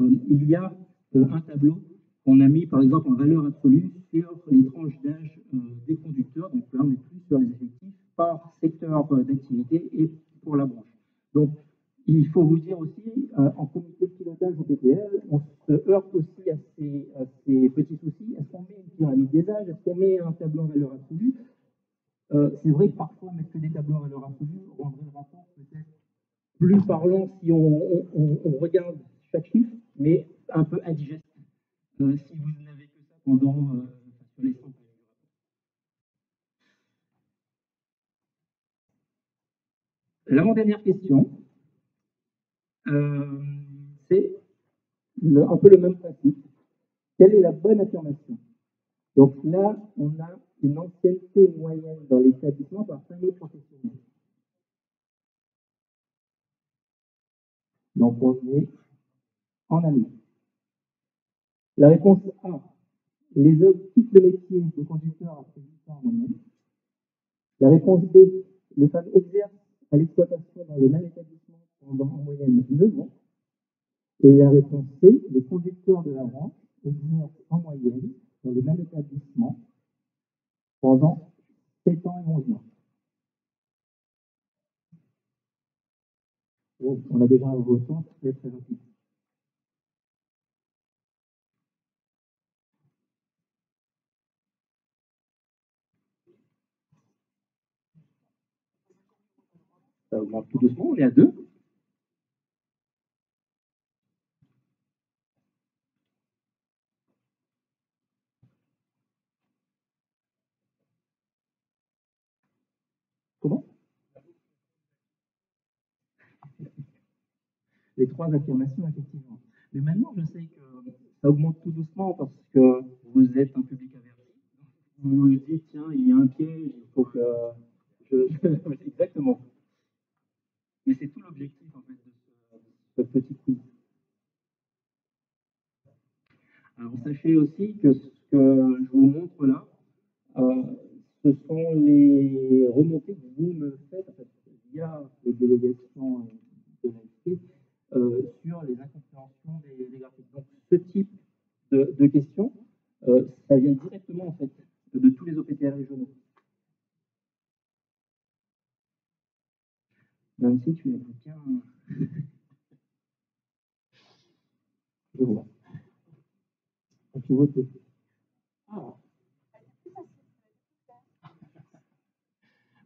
[SPEAKER 3] Il y a un tableau qu'on a mis, par exemple, en valeur absolue sur les tranches d'âge des conducteurs. Donc là, on est plus sur les effectifs par secteur d'activité et pour la branche. Donc, il faut vous dire aussi, en comité de pilotage au PTL, on se heurte aussi à ces petits soucis. Est-ce qu'on met une pyramide des âges? Est-ce qu'on met un tableau en valeur absolue? C'est vrai que parfois, mettre que des tableaux en valeur absolue rendrait le rapport peut-être plus parlant si on regarde chaque chiffre, mais un peu indigeste si vous n'avez que ça pendant sur les 100 pages du rapport. L'avant-dernière question, c'est un peu le même principe. Quelle est la bonne affirmation? Donc là, on a une ancienneté moyenne dans l'établissement par année professionnelle. Donc on est en année. La réponse A, les hommes quittent le métier de conducteur après 8 ans en moyenne. La réponse B, les femmes exercent à l'exploitation dans le même établissement pendant en moyenne 9 ans. Et la réponse C, les conducteurs de la branche exercent en moyenne dans le même établissement pendant 7 ans et 11 mois. Donc, on a déjà un votant très très rapide. Ça augmente tout doucement, on est à 2. Comment? Les 3 affirmations, effectivement. Mais maintenant, je sais que ça augmente tout doucement parce que vous êtes un public averti. Vous vous dites, tiens, il y a un piège, il faut que je... Exactement. Mais c'est tout l'objectif, en fait, de ce petit quiz. Alors, sachez aussi que ce que je vous montre là, ce sont les remontées que vous me faites, en fait, via les délégations de l'AFP, sur les incompréhensions des graphiques. Donc, ce type de questions, ça vient directement, en fait, de tous les OPTR régionaux. Nancy, tu n'écoutes bien. Je vois. Tu votes. Ah.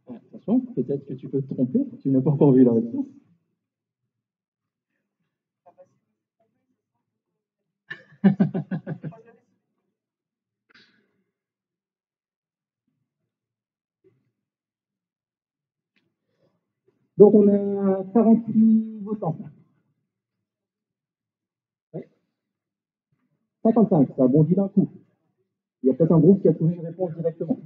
[SPEAKER 3] Attention, peut-être que tu peux te tromper, tu n'as pas encore vu la réponse. Donc on a 48 votants. Ouais. 55, ça bondit d'un coup. Il y a peut-être un groupe qui a trouvé une réponse directement.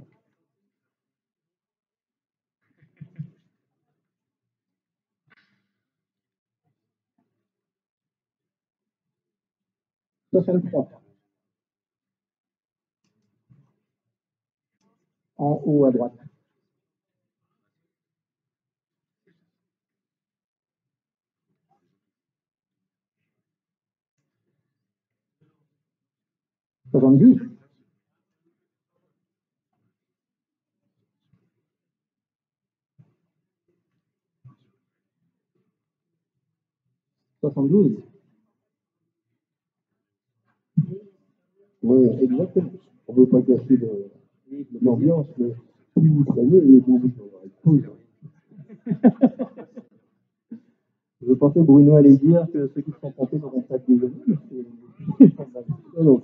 [SPEAKER 3] Ça, 63. En haut à droite. « 70. 72.
[SPEAKER 2] Oui, exactement. On ne veut pas casser l'ambiance, mais si vous savez, les bons
[SPEAKER 3] Je pensais que Bruno allait dire que ceux qui se sont trompés n'auront pas de déjeuner, mais c'est...
[SPEAKER 2] non,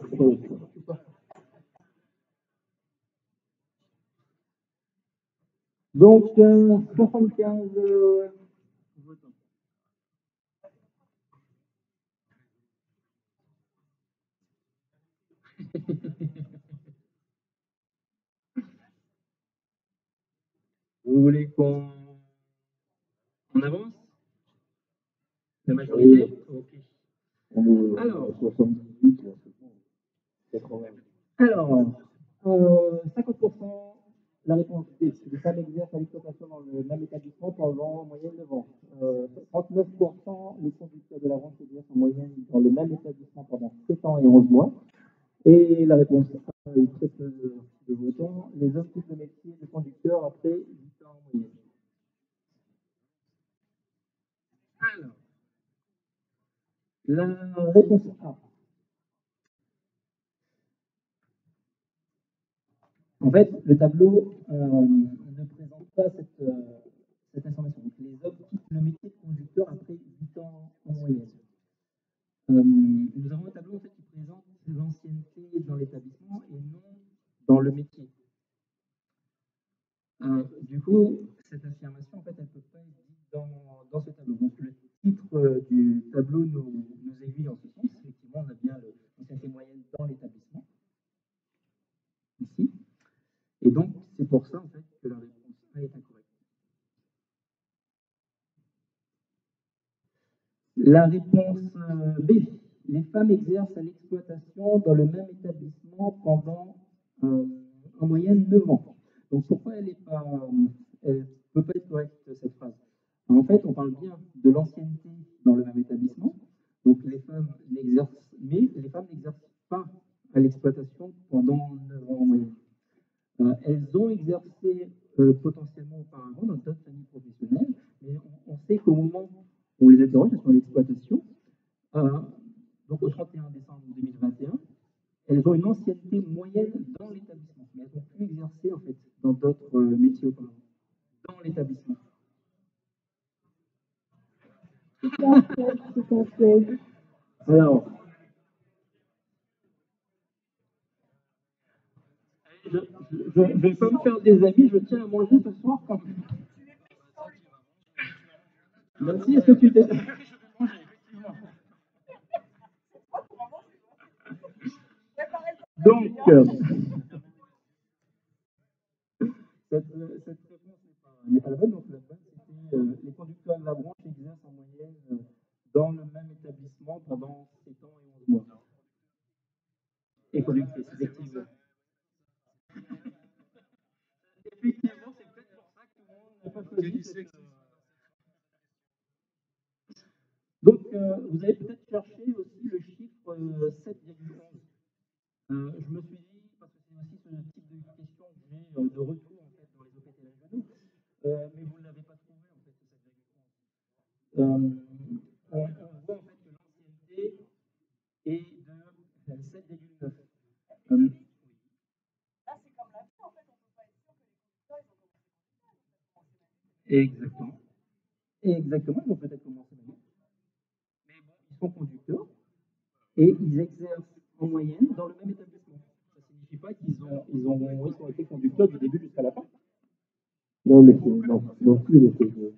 [SPEAKER 3] Donc, 75 votants. Vous voulez qu'on avance? La majorité? Ok.
[SPEAKER 2] on est
[SPEAKER 3] Alors,
[SPEAKER 2] 78, 80.
[SPEAKER 3] Alors, 50%, la réponse D. Les femmes exercent à l'exploitation dans le même établissement pendant en moyenne 9 ans. 39%, les conducteurs de la branche exercent en moyenne dans le même établissement pendant 7 ans et 11 mois. Et la réponse A, très peu de votants, les hommes quittent le métier de conducteur après 8 ans en moyenne. Alors, la réponse A. En fait, le tableau ne présente pas cette information. Donc, les hommes quittent le métier de conducteur après 8 ans en moyenne. Nous avons un tableau en fait, qui présente l'ancienneté dans l'établissement et non dans le métier. Du coup, cette affirmation, en fait, elle ne peut pas être dite dans ce tableau. Donc, le titre du tableau nous aiguille en ce sens. Effectivement, on a bien l'ancienneté moyenne dans l'établissement, ici. Et donc, c'est pour ça, en fait, que la réponse A est incorrecte. La réponse B, les femmes exercent à l'exploitation dans le même établissement pendant en moyenne 9 ans. Donc pourquoi elle ne peut pas être correcte cette phrase? En fait, on parle bien de l'ancienneté dans le même établissement. Donc les femmes n'exercent pas à l'exploitation pendant 9 ans en moyenne. Elles ont exercé potentiellement auparavant dans d'autres familles professionnelles, mais on sait qu'au moment où on les interroge, elles sont à l'exploitation. Donc au 31 décembre 2021, elles ont une ancienneté moyenne dans l'établissement, mais elles ont pu exercer en fait dans d'autres métiers auparavant, dans l'établissement. Alors, je ne vais pas me faire des amis, je tiens à manger ce soir quand même. Merci, est-ce que tu t'es... Je vais manger, effectivement. Donc, cette réponse n'est pas la bonne. Donc, la bonne, c'était les conducteurs de la branche exercent en moyenne dans le même établissement pendant 7 ans et 11 mois. Et conductrice, effectivement. Effectivement, c'est peut-être pour ça que tout le monde n'a pas choisi cette... Donc, vous avez peut-être cherché aussi le chiffre 7,11. Je me suis dit, parce que c'est aussi ce type de question que j'ai de retour en fait, dans les OPT régionaux, mais vous ne l'avez pas trouvé en fait, ce 7,11. On voit en fait que l'ancienneté est de 7,9. Exactement. Exactement, ils ont peut-être commencé maintenant. Mais bon, ils sont conducteurs et ils exercent en moyenne dans le même établissement. Ça ne signifie pas qu'ils ont été conducteurs du début jusqu'à la fin.
[SPEAKER 2] Non, mais non, plus, il était de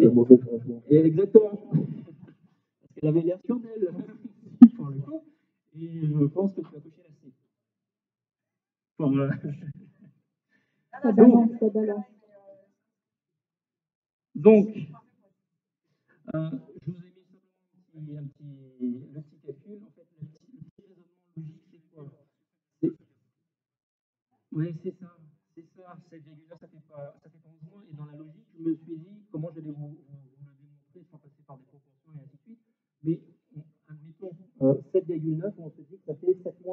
[SPEAKER 2] mauvaise réponse.
[SPEAKER 3] Exactement. Parce qu'elle avait l'air sûre d'elle, pour le coup. Et je pense que tu as touché la C. Pour, donc, je vous ai mis simplement le petit calcul. En fait, le petit raisonnement logique, c'est quoi? Oui, c'est ça. C'est ça. 7,9, ça fait pas 11 mois. Et dans la logique, je me suis dit comment j'allais vous le démontrer sans passer par des proportions et ainsi de suite. Mais admettons 7,9, on se dit que ça fait 7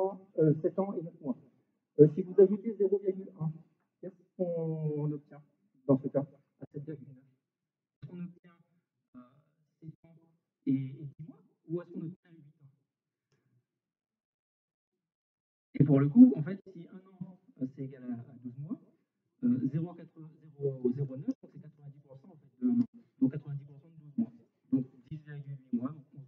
[SPEAKER 3] ans et 9 mois. Si vous ajoutez 0,1, qu'est-ce qu'on obtient dans ce cas à 7,9? Est-ce qu'on obtient 7 ans et 10 mois ou est-ce qu'on obtient 8 ans? Et pour le coup, en fait, si 1 an c'est égal à 12 mois, 0,09, c'est 90% en fait de 1 an. Donc 90% de 12 mois. Donc 10,8 mois, donc 11 mois.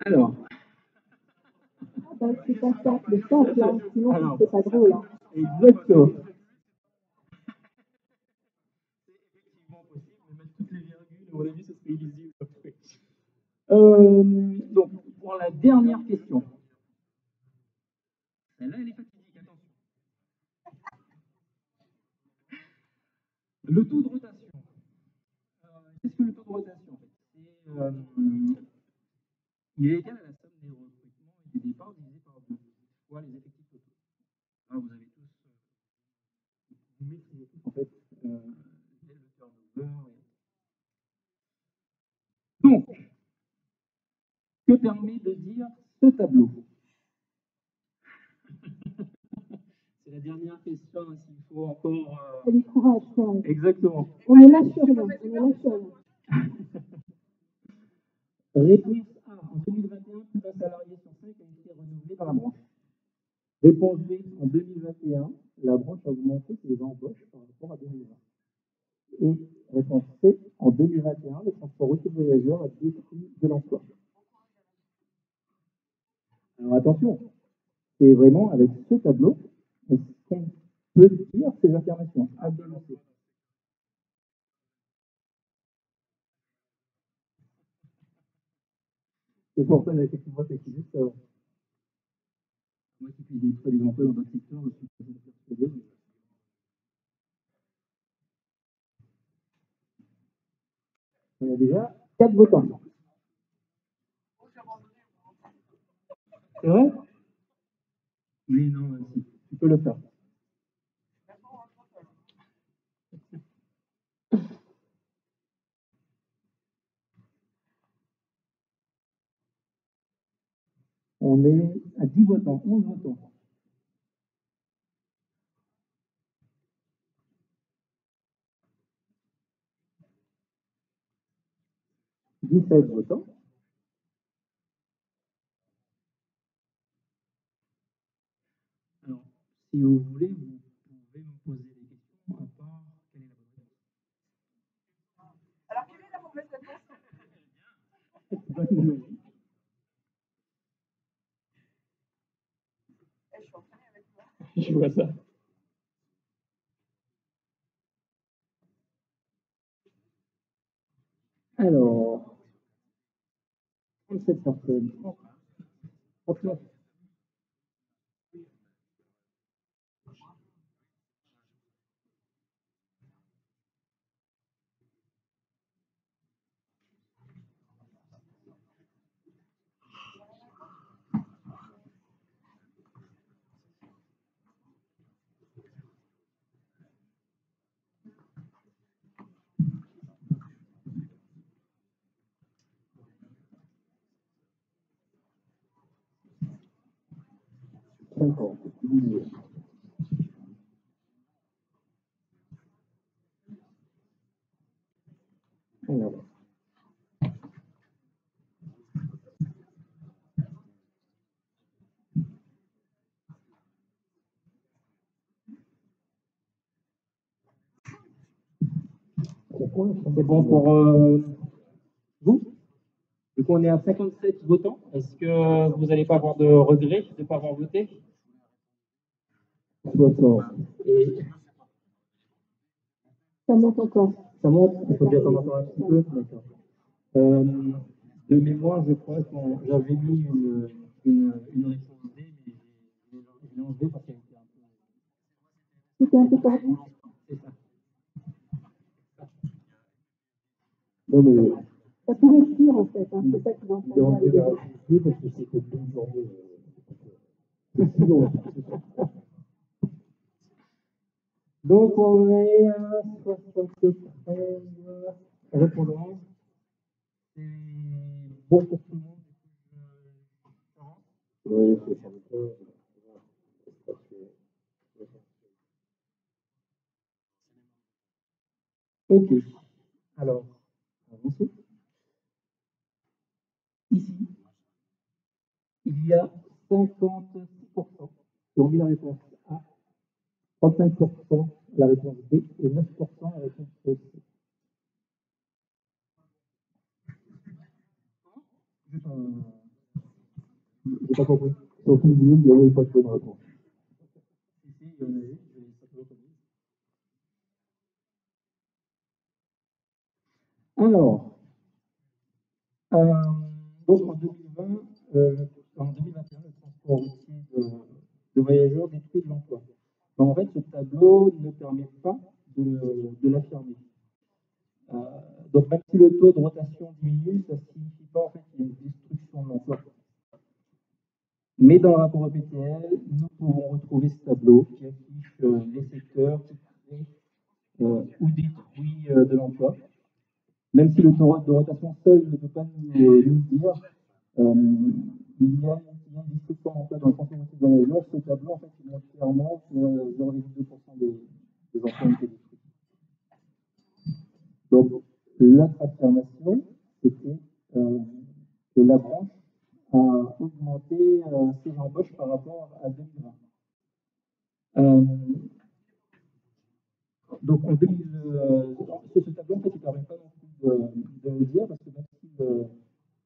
[SPEAKER 3] Alors.
[SPEAKER 1] C'est pas simple, le simple, là. Sinon c'est pas drôle. Hein.
[SPEAKER 3] Exactement. C'est effectivement possible, mais mettre toutes les virgules, à mon avis, ce serait illisible après. Donc, pour la dernière question. Celle-là, elle est fatidique, attention. Le taux de rotation. Qu'est-ce que le taux de rotation en fait? Il est égal à la somme des recrutements et des départs divisé par 2 fois les effectifs totaux. Là, vous avez tous, vous maîtrisez tous en fait le turnover. Donc, que permet de dire ce tableau? C'est la dernière question, s'il faut encore.
[SPEAKER 1] C'est du courage, quoi.
[SPEAKER 3] Exactement.
[SPEAKER 1] On ne lâche rien.
[SPEAKER 3] Réponse A. En 2021, plus d'un salarié sur 5 a été renouvelé dans la branche. Réponse B. En 2021, la branche a augmenté ses embauches par rapport à 2020. Et réponse C. En 2021, le transport routier voyageurs a détruit de l'emploi. Alors attention, c'est vraiment avec ce tableau qu'on peut dire ces affirmations. A, B ou C. C'est pour ça, effectivement, c'est juste. Moi qui puisse détruire des emplois dans d'autres secteurs, je suis persuadé. Mais... On a déjà 4 votants. C'est vrai? Oui, non, si. Tu peux le faire. On est à 10 votants, 11 votants. Dix-sept votants. Alors, si vous voulez, vous pouvez me poser des questions à part quelle est la bonne réponse.
[SPEAKER 5] Alors, quelle est la mauvaise réponse?
[SPEAKER 3] Bonne logique.
[SPEAKER 5] Je suis en train avec toi.
[SPEAKER 3] Je vois ça. Alors, 37 personnes. 39. Alors. C'est bon pour vous? Du coup, on est à 57 votants. Est-ce que vous n'allez pas avoir de regret de ne pas avoir voté? 60. Et
[SPEAKER 1] Ça monte encore.
[SPEAKER 3] ça monte? Il faut bien commencer un petit peu. D'accord. De mémoire, je crois que j'avais mis une réponse D, mais je l'ai enlevée parce qu'elle était un peu.
[SPEAKER 1] C'était un peu tendu.
[SPEAKER 3] C'est ça.
[SPEAKER 2] Non, mais
[SPEAKER 1] Ça pourrait être pire en fait. Hein. C'est ça qui va en
[SPEAKER 2] j'ai
[SPEAKER 1] faire
[SPEAKER 2] envie de la rajouter parce que c'était une journée.
[SPEAKER 3] Donc, on est à 73 répondants. C'est bon pour tout le monde.
[SPEAKER 2] Oui, c'est ça.
[SPEAKER 3] Ok. Alors, avançons. Ici, il y a 56% qui ont mis la réponse A, 35% la réponse B et 9% la réponse C.
[SPEAKER 2] J'ai pas compris. Sur tout le monde, il n'y avait pas de bonne réponse.
[SPEAKER 3] Ici, il y en a eu, je vais simplement connaître. Alors, donc en 2020, en 2021, le transport routier de voyageurs détruit de l'emploi. En fait, ce tableau ne permet pas de l'affirmer. Donc même si le taux de rotation diminue, ça ne signifie pas en fait qu'il y a une destruction de l'emploi. Mais dans le rapport EPTL, nous pouvons retrouver ce tableau qui affiche les secteurs qui créent ou détruisent de l'emploi. Même si le taux de rotation seul ne peut pas nous dire, il y a une destruction d'emploi dans le transport routier de voyageurs. Ce tableau, en fait, il montre clairement que 0,2% des emplois ont été détruits. Donc, l'autre affirmation, c'était que la branche a augmenté ses embauches par rapport à 2020. Donc, en 2000, ce tableau, en fait, il ne permet pas non plus de le dire, parce que même si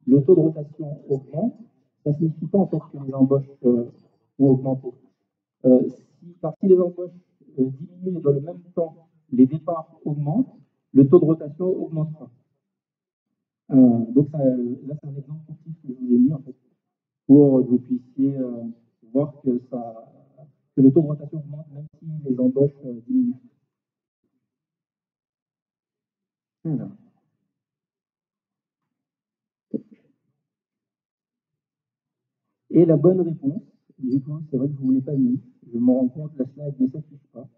[SPEAKER 3] le taux de rotation augmente, ça ne signifie pas en fait que les embauches ont augmenté. Si les embauches diminuent et dans le même temps, les départs augmentent, le taux de rotation augmentera. Donc là, c'est un exemple fictif que je vous ai mis en fait, pour que vous puissiez voir que le taux de rotation augmente même si les embauches diminuent. Alors. Et la bonne réponse, du coup, c'est vrai que je ne vous l'ai pas mis. Je me rends compte, la slide ne s'affiche pas.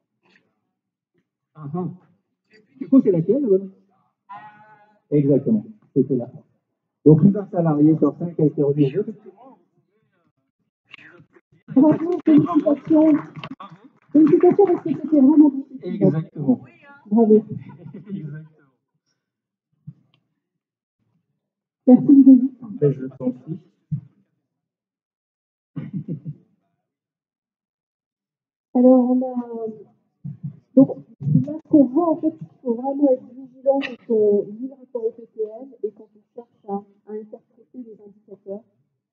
[SPEAKER 3] Ah ah. Du coup, c'est laquelle la bonne? Exactement, c'était là. Donc, plus d'un salarié sur 5 a été renouvelé.
[SPEAKER 1] Bravo, félicitations. Félicitations parce que c'était vraiment difficile.
[SPEAKER 3] Exactement.
[SPEAKER 1] Bravo.
[SPEAKER 3] Exactement.
[SPEAKER 1] Merci Ludovic.
[SPEAKER 3] Ben, je t'en prie.
[SPEAKER 1] Alors, on a. Donc, là, ce qu'on voit, en fait, il faut vraiment être vigilant quand on lit le rapport au PPL et quand on cherche à interpréter les indicateurs.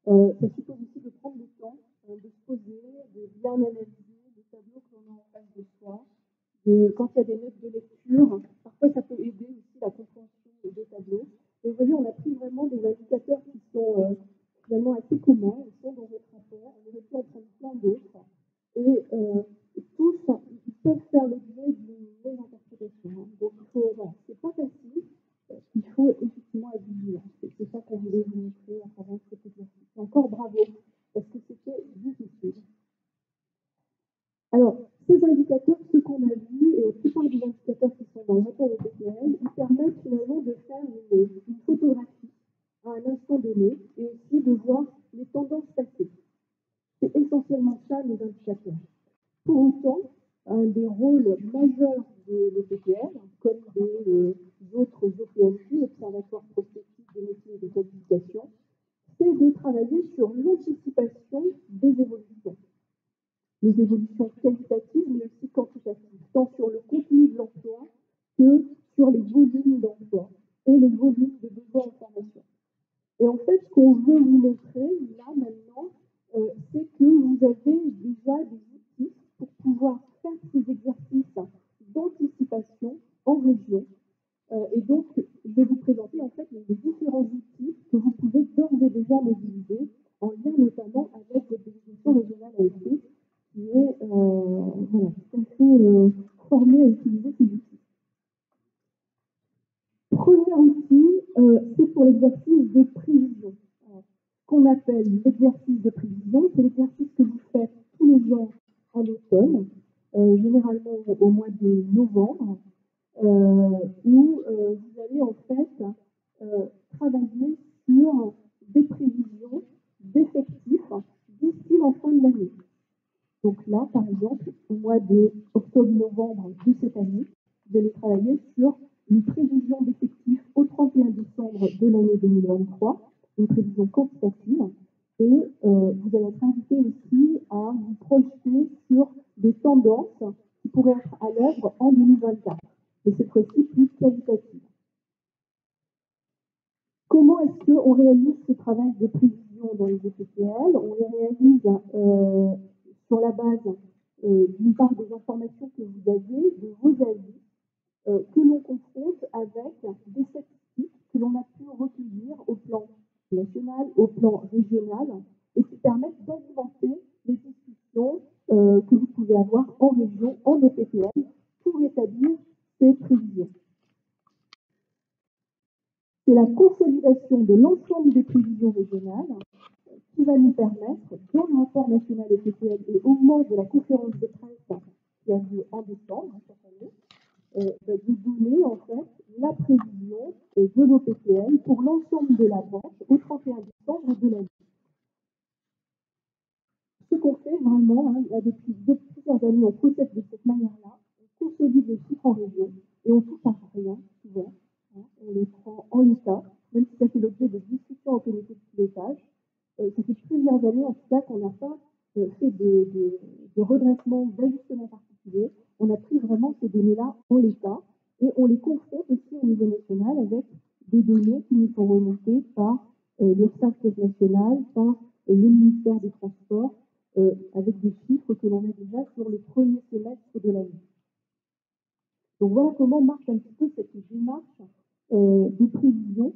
[SPEAKER 1] Ça suppose aussi de prendre le temps de se poser, de bien analyser le tableau que l'on a en face de soi. Quand il y a des notes de lecture, parfois ça peut aider aussi la compréhension des tableaux. Et vous voyez, on a pris vraiment des indicateurs qui sont finalement assez communs, ils sont dans votre rapport, on aurait pu en prendre plein d'autres. Et tous, ils peuvent faire l'objet d'une mauvaise interprétation. Hein. Donc il faut, voilà, c'est pas facile, il faut effectivement être vigilant. C'est ça qu'on voulait vous montrer à travers cet exercice. Et encore bravo, parce que c'était difficile. Alors, ces indicateurs, ce qu'on a vu, et la plupart des indicateurs qui sont dans le rapport au PPL, ils permettent finalement de faire une photographie à un instant donné et aussi de voir les tendances passées. C'est essentiellement ça, les indicateurs. Pour autant, un des rôles majeurs de l'OPPL, comme des autres OPMQ, Observatoires prospectifs des métiers et des qualifications, c'est de travailler sur l'anticipation des évolutions. Les évolutions qualitatives, mais aussi quantitatives, tant sur le contenu de l'emploi que sur les volumes d'emploi et les volumes de besoins en formation. Et en fait, ce qu'on veut vous montrer là maintenant, c'est que vous avez déjà des outils pour pouvoir faire ces exercices d'anticipation en région. Et donc, je vais vous présenter en fait les différents outils que vous pouvez d'ores et déjà mobiliser, en lien notamment avec votre délégation régionale AFP, qui est voilà, tout à fait formée à utiliser ces outils. Premier outil, c'est pour l'exercice de prévision. Qu'on appelle l'exercice de prévision, c'est l'exercice que vous faites tous les ans à l'automne, généralement au mois de novembre, où vous allez en fait travailler sur des prévisions d'effectifs d'ici la fin de l'année. Donc là, par exemple, au mois de octobre-novembre de cette année, vous allez travailler sur une prévision d'effectifs au 31 décembre de l'année 2023, une prévision quantitative, et vous allez être invité aussi à vous projeter sur des tendances qui pourraient être à l'œuvre en 2024, et cette fois-ci plus qualitatives. Comment est-ce qu'on réalise ce travail de prévision dans les EPPL? On les réalise sur la base d'une part des informations que vous avez, de vos avis, que l'on confronte avec des statistiques que l'on a pu recueillir au plan national, au plan régional, et qui permettent d'alimenter les discussions que vous pouvez avoir en région, en EPPL, pour établir ces prévisions. C'est la consolidation de l'ensemble des prévisions régionales qui va nous permettre, dans le rapport national EPPL et au moment de la conférence de presse qui a lieu en décembre cette année, de donner en fait la prévision de l'OPPL pour l'ensemble de la branche au 31 décembre de l'année. Ce qu'on fait vraiment, hein, depuis plusieurs années, on procède de cette manière-là, on consolide les chiffres en région et on touche à rien souvent, hein, on les prend en l'état, même si ça fait l'objet de discussions au comité de pilotage. Ça fait plusieurs années en tout cas qu'on n'a pas fait de redressement, d'ajustement particulier. On a pris vraiment ces données-là en l'état et on les confronte aussi au niveau national avec des données qui nous sont remontées par l'URSSAF national, par le ministère des Transports, avec des chiffres que l'on a déjà sur le premier semestre de l'année. Donc voilà comment marche un petit peu cette démarche de prévision,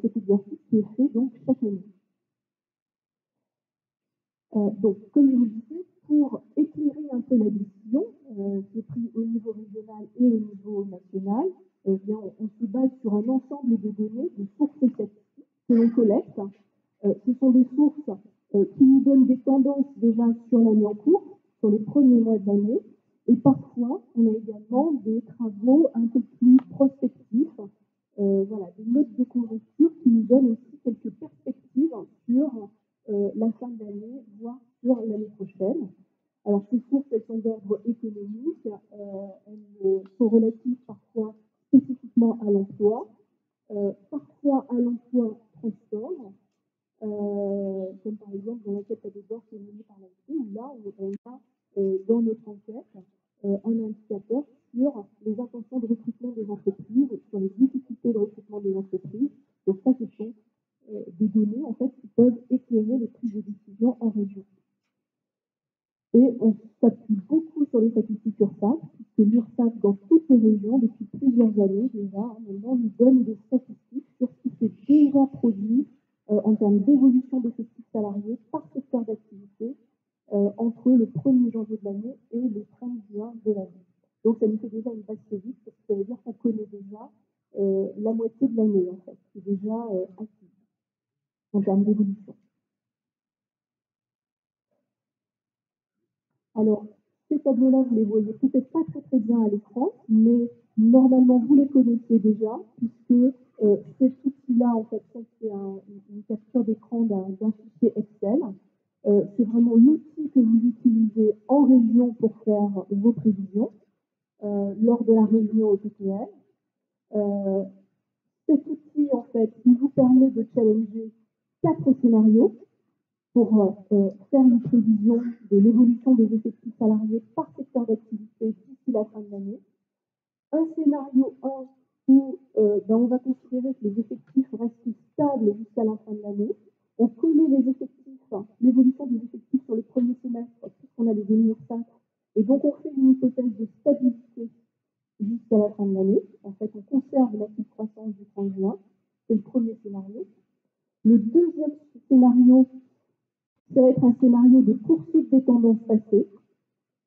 [SPEAKER 1] cet exercice qui est fait donc chaque année. Donc, comme je vous le disais, pour éclairer un peu la décision qui est prise au niveau régional et au niveau national, bien, on se base sur un ensemble de données, de sources statistiques que l'on collecte. Ce sont des sources qui nous donne des tendances déjà sur l'année en cours, sur les premiers mois de l'année. Et parfois, on a également des travaux un peu plus prospectifs, voilà, des notes de conjoncture qui nous donnent aussi quelques perspectives sur la fin de l'année, voire sur l'année prochaine. Alors, ces sources, elles sont d'ordre économique, elles sont relatives parfois spécifiquement à l'emploi, parfois à l'emploi transport, comme par exemple dans l'enquête à des bords qui est menée par l'AFP, où là, on a dans notre enquête un indicateur sur les intentions de recrutement des entreprises, sur les difficultés de recrutement des entreprises. Donc ça, ce sont des données en fait qui peuvent éclairer les prises de décision en région. Et on s'appuie beaucoup sur les statistiques URSSAF, puisque l'URSSAF, dans toutes les régions, depuis plusieurs années déjà, maintenant, nous donne des statistiques sur ce qui s'est déjà produit en termes d'évolution d'effectifs salariés par secteur d'activité entre le 1er janvier de l'année et le 30 juin de l'année. Donc ça nous fait déjà une base solide, parce que ça veut dire qu'on connaît déjà la moitié de l'année, en fait, qui est déjà active en termes d'évolution. Alors, ces tableaux-là, vous les voyez peut-être pas très bien à l'écran, mais normalement, vous les connaissez déjà, puisque cet outil-là, en fait, ça c'est une capture d'écran d'un fichier Excel. C'est vraiment l'outil que vous utilisez en région pour faire vos prévisions lors de la réunion au PTL. Cet outil, en fait, il vous permet de challenger 4 scénarios pour faire une prévision de l'évolution des effectifs salariés par secteur d'activité d'ici la fin de l'année. Un scénario 1 où on va considérer que les effectifs restent stables jusqu'à la fin de l'année. On connaît les effectifs, l'évolution des effectifs sur le premier semestre, puisqu'on a les données URSSAF, et donc on fait une hypothèse de stabilité jusqu'à la fin de l'année. En fait, on conserve l'active croissance du 30 juin. C'est le premier scénario. Le deuxième scénario, ça va être un scénario de poursuite des tendances passées.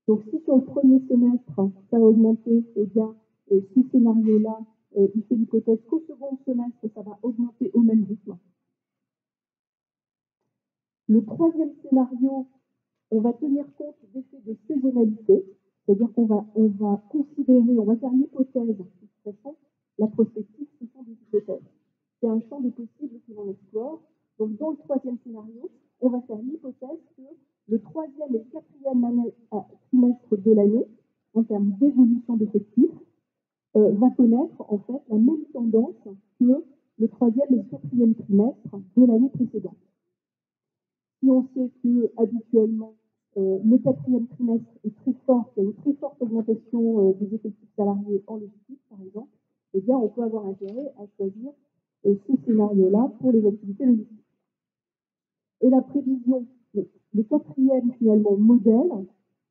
[SPEAKER 1] Donc, si sur le premier semestre, ça a augmenté, eh bien, ce scénario-là, il fait l'hypothèse qu'au second semestre, ça va augmenter au même rythme. Le troisième scénario, on va tenir compte d'effets de saisonnalité, c'est-à-dire qu'on va considérer, on va faire l'hypothèse, de toute façon, la prospective, ce sont des hypothèses. C'est un champ des possibles que l'on explore. Donc, dans le troisième scénario, on va faire l'hypothèse que le troisième et quatrième trimestre de l'année, en termes d'évolution d'effectifs, va connaître en fait la même tendance que le troisième et le quatrième trimestre de l'année précédente. Si on sait que habituellement le quatrième trimestre est très fort, qu'il y a une très forte augmentation des effectifs salariés en logistique, par exemple, eh bien, on peut avoir intérêt à choisir ce scénario-là pour les activités logistiques. Et la prévision, le quatrième finalement modèle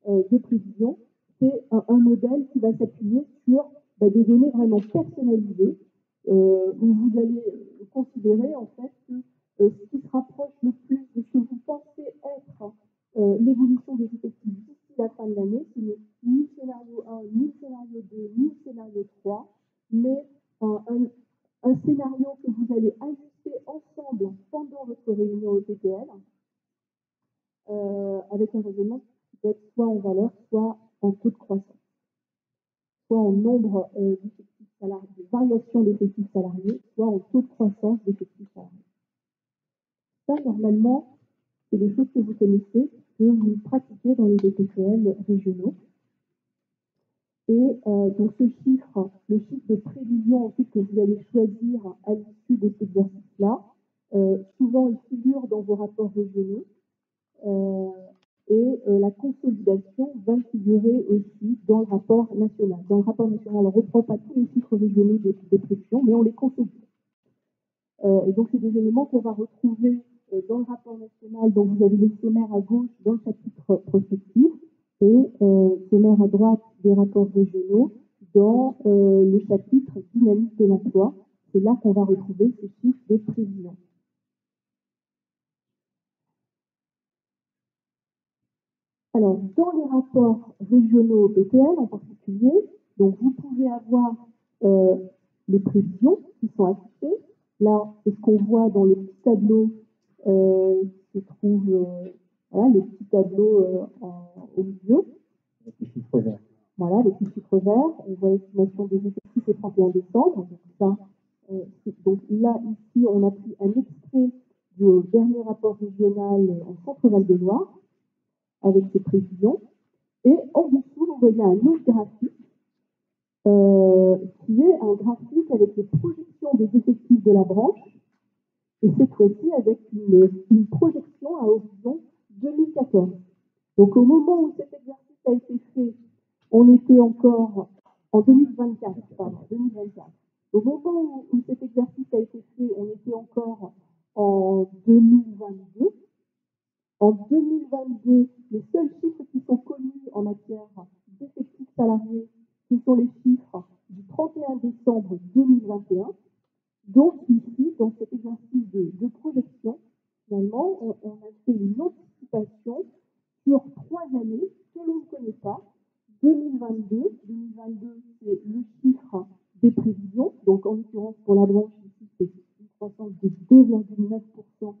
[SPEAKER 1] de prévision, c'est un modèle qui va s'appuyer sur des données vraiment personnalisées, où vous allez considérer en fait que ce qui se rapproche le plus de ce que vous pensez être l'évolution des effectifs d'ici la fin de l'année, ce n'est ni scénario 1, ni scénario 2, ni scénario 3, mais un scénario que vous allez ajuster ensemble pendant votre réunion au PTL, avec un raisonnement qui peut être soit en valeur, soit en taux de croissance, soit en nombre d'effectifs salariés, de variation d'effectifs salariés, soit en taux de croissance d'effectifs salariés. Ça, normalement, c'est des choses que vous connaissez, que vous pratiquez dans les PTL régionaux. Et donc ce chiffre, le chiffre de prévision ensuite que vous allez choisir à l'issue de cet exercice-là, souvent il figure dans vos rapports régionaux. Et la consolidation va figurer aussi dans le rapport national. Dans le rapport national, on ne reprend pas tous les chiffres régionaux des prévisions, mais on les consolide. Et donc, c'est des éléments qu'on va retrouver dans le rapport national, dont vous avez le sommaire à gauche dans le chapitre prospectif, et sommaire à droite des rapports régionaux dans le chapitre dynamique de l'emploi. C'est là qu'on va retrouver ces chiffres de prévision. Alors, dans les rapports régionaux PTL en particulier, donc vous pouvez avoir les prévisions qui sont affichées. Là, c'est ce qu'on voit dans le petit tableau se trouve voilà, le petit tableau au milieu.
[SPEAKER 3] Avec les chiffres verts.
[SPEAKER 1] Voilà, les petits chiffres verts. On voit l'estimation des effectifs au 31 décembre. Donc, ça, donc là, ici, on a pris un extrait du dernier rapport régional en Centre-Val de Loire avec ses prévisions. Et en dessous, vous voyez un autre graphique qui est un graphique avec les projections des effectifs de la branche, et cette fois-ci avec une projection à horizon 2014. Donc au moment où cet exercice a été fait, on était encore en 2024, pardon, 2024. Au moment où cet exercice a été fait, on était encore en 2022. En 2022, les seuls chiffres qui sont connus en matière d'effectifs salariés, ce sont les chiffres du 31 décembre 2021. Donc ici, dans cet exercice de projection, finalement, on a fait une anticipation sur 3 années que l'on ne connaît pas. 2022, c'est le chiffre des prévisions. Donc en l'occurrence, pour la branche, ici, c'est une croissance de 2,9%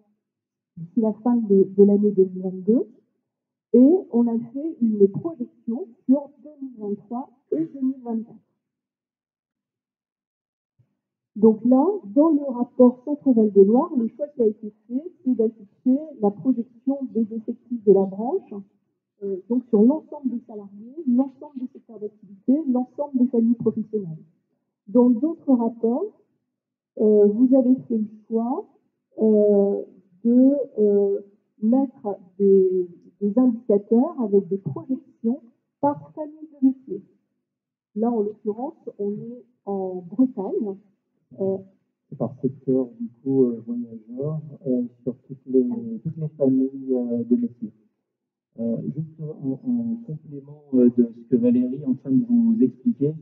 [SPEAKER 1] d'ici la fin de l'année 2022. Et on a fait une projection sur 2023 et 2024. Donc là, dans le rapport Centre-Val de Loire, le choix qui a été fait, c'est d'afficher la projection des effectifs de la branche, donc sur l'ensemble des salariés, l'ensemble des secteurs d'activité, l'ensemble des familles professionnelles. Dans d'autres rapports, vous avez fait le choix de mettre des indicateurs avec des projections par famille de métiers. Là, en l'occurrence, on est en Bretagne.
[SPEAKER 3] C'est par secteur, du coup, voyageurs, sur toutes les familles de métiers. Juste en complément de ce que Valérie est en train de vous expliquer,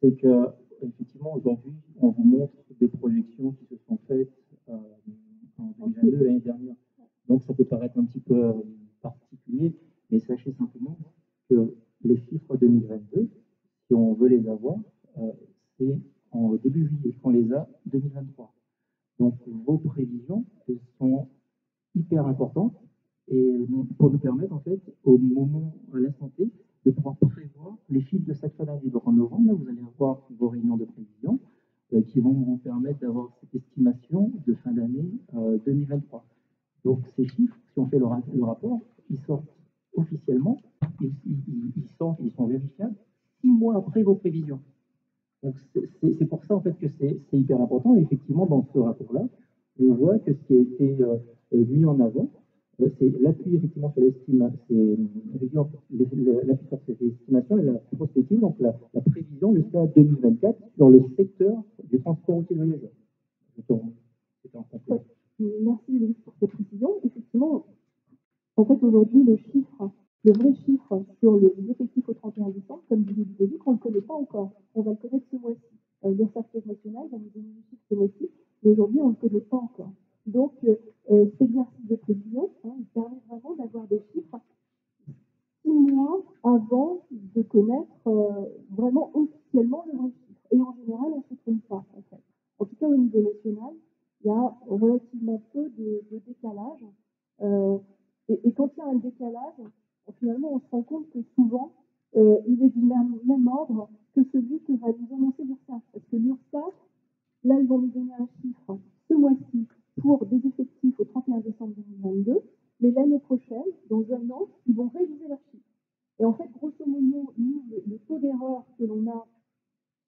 [SPEAKER 3] c'est que effectivement aujourd'hui on vous montre des projections qui se sont faites en 2022 l'année dernière. Donc ça peut paraître un petit peu particulier, mais sachez simplement que les chiffres 2022, si on veut les avoir, c'est en début juillet qu'on les a 2023. Donc vos prévisions sont hyper importantes et pour nous permettre en fait au moment à l'instant T de pouvoir prévoir les chiffres de cette fin d'année. Donc en novembre, là, vous allez avoir vos réunions de prévision qui vont vous permettre d'avoir cette estimation de fin d'année 2023. Donc ces chiffres, si on fait le rapport, ils sortent officiellement, ils sont vérifiables 6 mois après vos prévisions. Donc c'est pour ça en fait que c'est hyper important. Et effectivement, dans ce rapport-là, on voit que ce qui a été mis en avant, c'est l'appui effectivement sur l'appui sur ces estimations et la prospective, donc la prévision jusqu'à 2024 sur le secteur du transport routier de voyageurs. C'était en complément.
[SPEAKER 1] Merci Louis pour cette précision. Effectivement, en fait, aujourd'hui, le vrai chiffre sur les effectifs au 31 décembre, comme je vous l'ai dit, on ne le connaît pas encore. On va le connaître ce mois-ci. L'URSSAF national va nous donner le chiffre ce mois-ci, mais aujourd'hui, on ne le connaît pas encore. Donc, cet exercice de prévision, il permet vraiment d'avoir des chiffres 6 mois avant de connaître vraiment officiellement le vrai chiffre. Et en général, on ne se trompe pas, en fait. En tout cas, au niveau national, il y a relativement peu de décalage. Et quand il y a un décalage, finalement, on se rend compte que souvent, il est du même ordre que celui que va nous annoncer l'URSSAF. Parce que l'URSSAF, là, ils vont nous donner un chiffre ce mois-ci pour des effectifs au 31 décembre 2022, mais l'année prochaine, dans un an, ils vont réviser leur chiffre. Et en fait, grosso modo, nous, le taux d'erreur que l'on a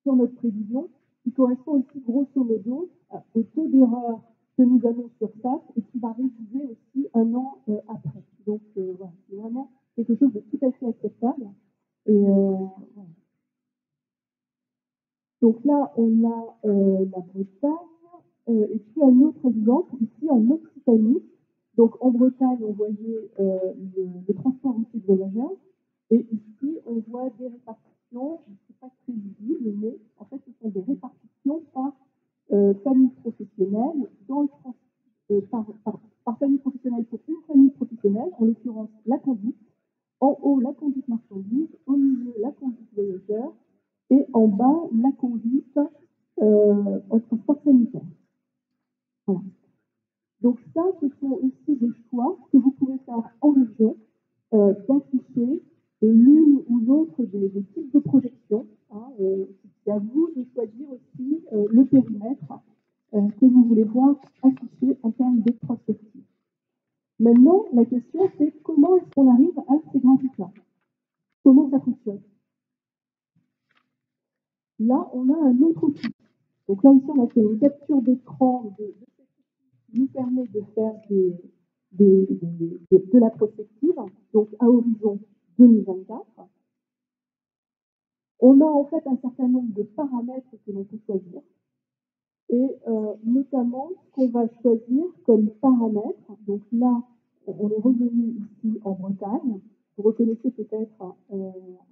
[SPEAKER 1] sur notre prévision, qui correspond aussi grosso modo au taux d'erreur que nous avons sur SAP et qui va réviser aussi un an après. Donc voilà, c'est vraiment quelque chose de tout à fait acceptable. Et voilà. Donc là, on a la Bretagne, et puis un autre exemple, ici en Occitanie. Donc en Bretagne, on voyait le transport routier de voyageurs, et ici, on voit des répartitions, je ne sais pas très visible, mais en fait, ce sont des répartitions par famille professionnelle, par famille professionnelle pour une famille professionnelle, en l'occurrence la conduite, en haut la conduite marchandise, au milieu la conduite voyageur, et en bas la conduite en transport sanitaire. Voilà. Donc ça, ce sont aussi des choix que vous pouvez faire en région, d'afficher l'une ou l'autre des types de projections. Hein, c'est à vous de choisir aussi le périmètre que vous voulez voir affiché en termes de prospective. Maintenant, la question, c'est comment est-ce qu'on arrive à ces graphiques-là? Comment ça fonctionne? Là, on a un autre outil. Donc là aussi, on a fait une capture d'écran qui nous permet de faire de la prospective, donc à horizon 2024. On a en fait un certain nombre de paramètres que l'on peut choisir. Et notamment, ce qu'on va choisir comme paramètre, donc là, on est revenu ici en Bretagne. Vous reconnaissez peut-être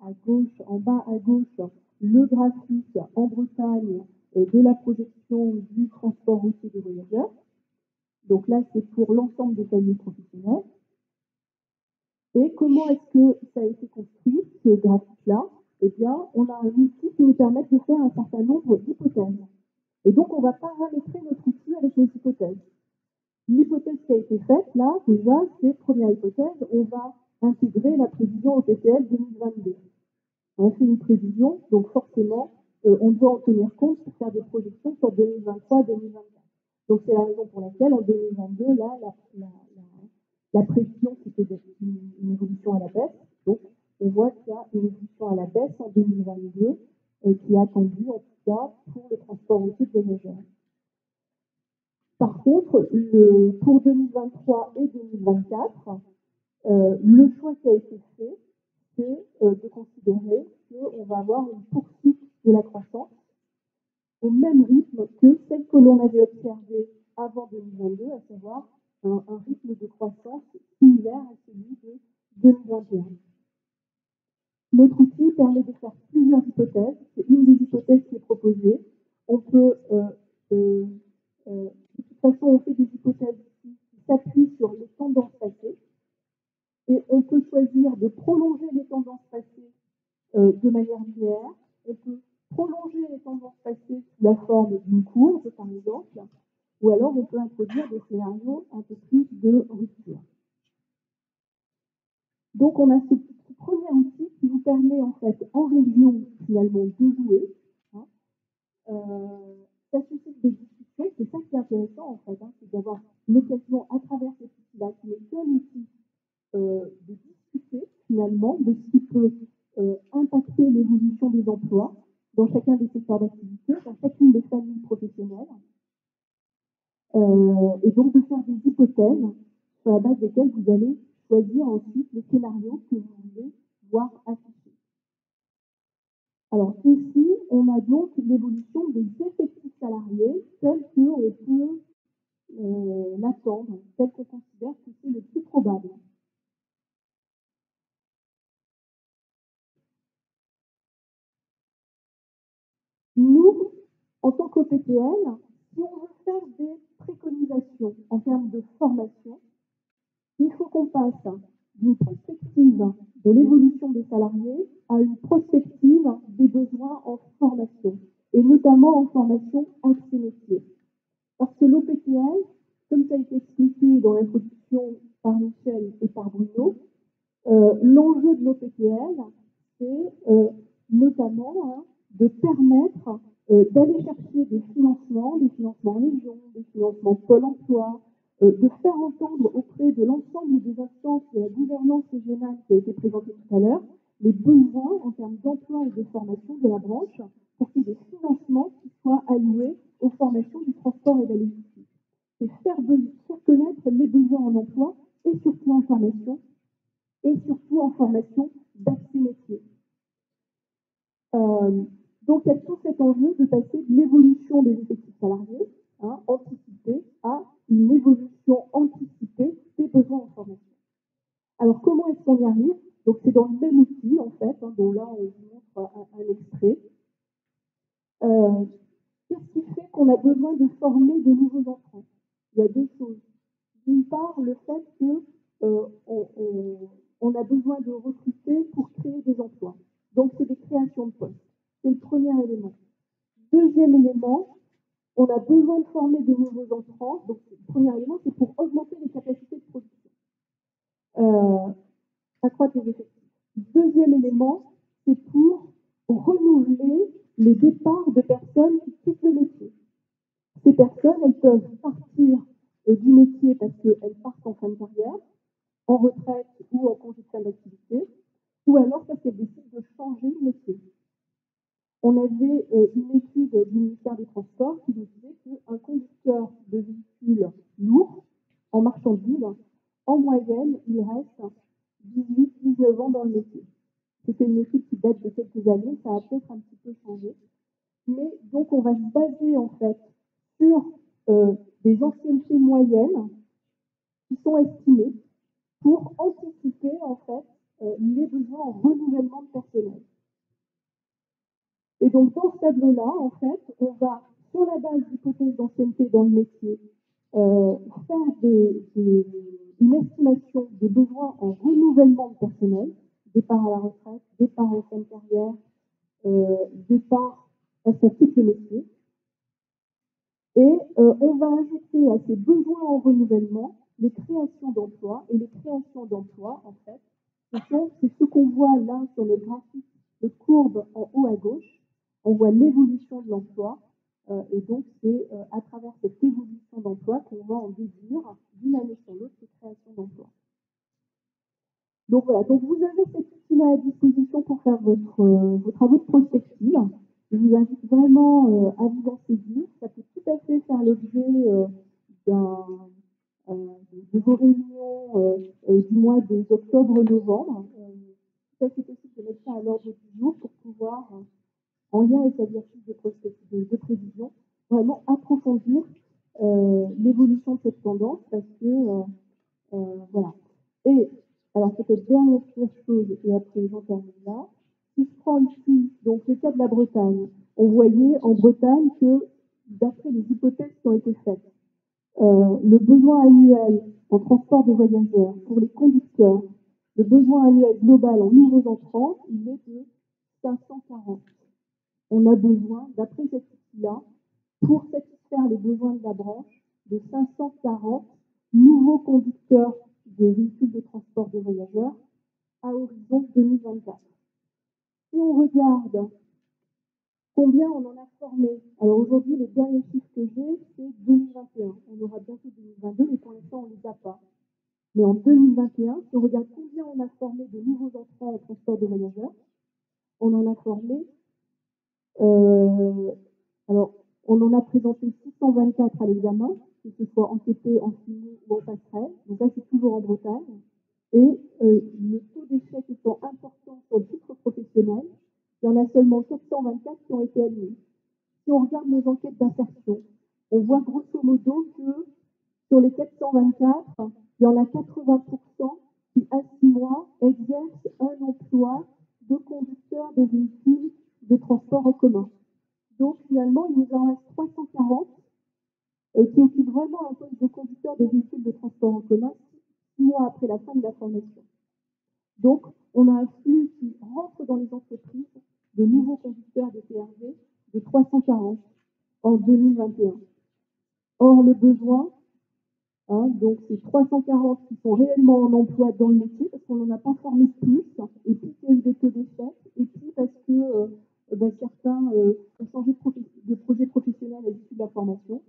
[SPEAKER 1] à gauche, en bas à gauche, le graphique en Bretagne de la projection du transport routier des voyageurs. Donc là, c'est pour l'ensemble des familles professionnelles. Et comment est-ce que ça a été construit, ce graphique-là? Eh bien, on a un outil qui nous permet de faire un certain nombre d'hypothèses. Et donc, on va paramétrer notre outil avec les hypothèses. L'hypothèse qui a été faite, là, déjà, c'est première hypothèse, on va intégrer la prévision au PTL 2022. On fait une prévision, donc forcément, on doit en tenir compte pour faire des projections sur 2023-2024. Donc, c'est la raison pour laquelle, en 2022, là, la prévision, c'était une évolution à la baisse. Donc, on voit qu'il y a une évolution à la baisse en 2022 qui est attendue, en tout cas, pour le transport routier de voyageurs. Par contre, pour 2023 et 2024, le choix qui a été fait, c'est de considérer qu'on va avoir une poursuite de la croissance au même rythme que celle que l'on avait observée avant 2022, à savoir un rythme de croissance similaire à celui de 2021. Notre outil permet de faire plusieurs hypothèses. C'est une des hypothèses qui est proposée. On peut, de toute façon, on fait des hypothèses qui s'appuient sur les tendances passées. Et on peut choisir de prolonger les tendances passées de manière linéaire. On peut prolonger les tendances passées sous la forme d'une courbe, par exemple. Ou alors, on peut introduire des scénarios un peu plus de rupture. Donc, on a ce premier outil qui vous permet, en fait, en région, finalement, de jouer. Hein. Ça suscite des discussions. C'est ça qui est intéressant, en fait, hein, c'est d'avoir l'occasion, à travers cet outil-là, qui est un outil, de discuter, finalement, de ce qui peut impacter l'évolution des emplois dans chacun des secteurs d'activité, dans chacune des familles professionnelles. Et donc, de faire des hypothèses sur la base desquelles vous allez choisir ensuite les scénarios que vous voulez voir affichés. Alors ici, on a donc l'évolution des effectifs salariés tels qu'on peut l'attendre, tels qu'on considère que c'est le plus probable. Nous, en tant qu'OPTL, si on veut faire des préconisations en termes de formation, il faut qu'on passe d'une prospective de l'évolution des salariés à une prospective des besoins en formation, et notamment en formation accès métier. Parce que l'OPTL, comme ça a été expliqué dans l'introduction par Michel et par Bruno, l'enjeu de l'OPTL, c'est notamment de permettre d'aller chercher des financements région, des financements Pôle emploi, de faire entendre auprès de l'ensemble des instances de la gouvernance régionale qui a été présentée tout à l'heure, les besoins en termes d'emploi et de formation de la branche pour qu'il y ait des financements qui soient alloués aux formations du transport et de la logistique. C'est faire connaître les besoins en emploi et surtout en formation, et surtout en formation d'accès métier. Donc, il y a tout cet enjeu de passer de l'évolution des effectifs salariés, hein, anticipée, à une évolution anticipée des besoins en formation. Alors, comment est-ce qu'on y arrive? Donc, c'est dans le même outil, en fait, hein, dont là, on vous montre un extrait. Qu'est-ce qui fait qu'on a besoin de former de nouveaux entrants? Il y a deux choses. D'une part, le fait qu'on a besoin de recruter pour créer des emplois. Donc, c'est des créations de postes. C'est le premier élément. Deuxième élément, on a besoin de former de nouveaux entrants. Donc, le premier élément, c'est pour augmenter les capacités de production, accroître les effectifs. Deuxième élément, c'est pour renouveler les départs de personnes qui quittent le métier. Ces personnes, elles peuvent partir du métier parce qu'elles partent en fin de carrière, en retraite ou en congé de fin d'activité, ou alors parce qu'elles décident de changer de métier. On avait une étude du ministère des Transports qui nous disait qu'un conducteur de véhicule lourd en marchandises, en moyenne, il reste 18-19 ans dans le métier. C'était une étude qui date de quelques années, ça a peut-être un petit peu changé. Mais donc, on va se baser en fait sur des anciennetés moyennes qui sont estimées pour anticiper en fait les besoins en renouvellement de personnel. Et donc, dans ce tableau-là, en fait, on va, sur la base d'hypothèses d'ancienneté dans le métier, faire une estimation des besoins en renouvellement de personnel, départ à la retraite, départ en fin de carrière, départ à ce type de métier. Et on va ajouter à ces besoins en renouvellement les créations d'emplois. Et les créations d'emplois, en fait, c'est ce qu'on voit là sur le graphique de courbe en haut à gauche. On voit l'évolution de l'emploi. Et donc, c'est à travers cette évolution d'emploi qu'on va en déduire d'une année sur l'autre ces créations d'emplois. Donc voilà, donc vous avez cet outil-là à disposition pour faire vos travaux de prospective. Je vous invite vraiment à vous en saisir. Ça peut tout à fait faire l'objet de vos réunions du mois d'octobre-novembre. Tout à fait possible de mettre ça à l'ordre du jour pour pouvoir, en lien avec l'exercice de prévision, vraiment approfondir l'évolution de cette tendance parce que, voilà. Et, alors peut-être dernière chose, et après j'en termine là. Si je prends ici, donc le cas de la Bretagne, on voyait en Bretagne que, d'après les hypothèses qui ont été faites, le besoin annuel en transport de voyageurs pour les conducteurs, le besoin annuel global en nouveaux entrants, il est de 540. On a besoin, d'après cet outil-là, pour satisfaire les besoins de la branche, de 540 nouveaux conducteurs de véhicules de transport de voyageurs à horizon 2024. Si on regarde combien on en a formé, alors aujourd'hui, les derniers chiffres que j'ai, c'est 2021. On aura bientôt 2022, mais pour l'instant, on ne les a pas. Mais en 2021, si on regarde combien on a formé de nouveaux entrants en transport de voyageurs, on en a formé, alors, on en a présenté 624 à l'examen, que ce soit en TP, en FIMO ou en passerelle. Donc là, c'est toujours en Bretagne. Et le taux d'échec étant important sur le titre professionnel, il y en a seulement 424 qui ont été admis. Si on regarde nos enquêtes d'insertion, on voit grosso modo que sur les 424, il y en a 80% qui, à 6 mois, exercent un emploi de conducteur de véhicules de transport en commun. Donc finalement, il nous en reste 340 qui occupent vraiment un poste de conducteur de véhicules de transport en commun 6 mois après la fin de la formation. Donc, on a un flux qui rentre dans les entreprises de nouveaux conducteurs de TRV de 340 en 2021. Or, le besoin, donc c'est 340 qui sont réellement en emploi dans le métier parce qu'on n'en a pas formé plus, et puis qu'il y a eu des taux d'échec, et puis parce que certains ont changé de projet professionnel à l'issue de la formation.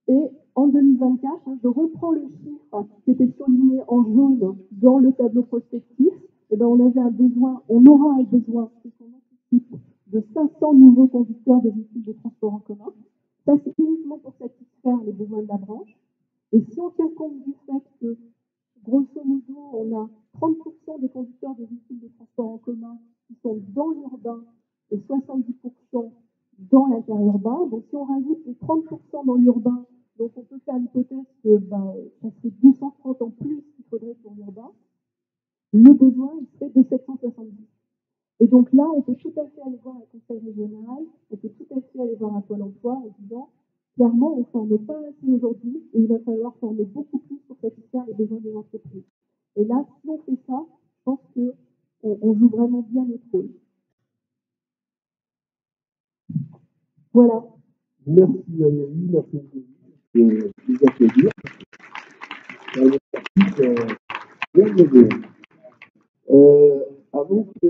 [SPEAKER 1] Et en 2024, je reprends le chiffre qui était surligné en jaune dans le tableau prospectif. Et ben on avait un besoin, on aura un besoin, c'est qu'on anticipe, de 500 nouveaux conducteurs de véhicules de transport en commun. Ça, c'est uniquement pour satisfaire les besoins de la branche. Et si on tient compte du fait que, grosso modo, on a 30% des conducteurs de véhicules de transport en commun qui sont dans l'urbain et 70% dans l'interurbain, donc si on rajoute les 30% dans l'urbain, donc on peut faire l'hypothèse que ça serait 230 en plus qu'il faudrait pour l'urbain, le besoin il serait de 770. Et donc là, on peut tout à fait aller voir un conseil régional, on peut tout à fait aller voir un pôle emploi en disant, clairement, on ne forme pas assez aujourd'hui et il va falloir former beaucoup plus pour satisfaire les besoins des entreprises. Et là, si on fait ça, je pense qu'on joue vraiment bien notre rôle. Voilà.
[SPEAKER 2] Merci Valérie, merci de nous applaudir. Ça va être bien de avant que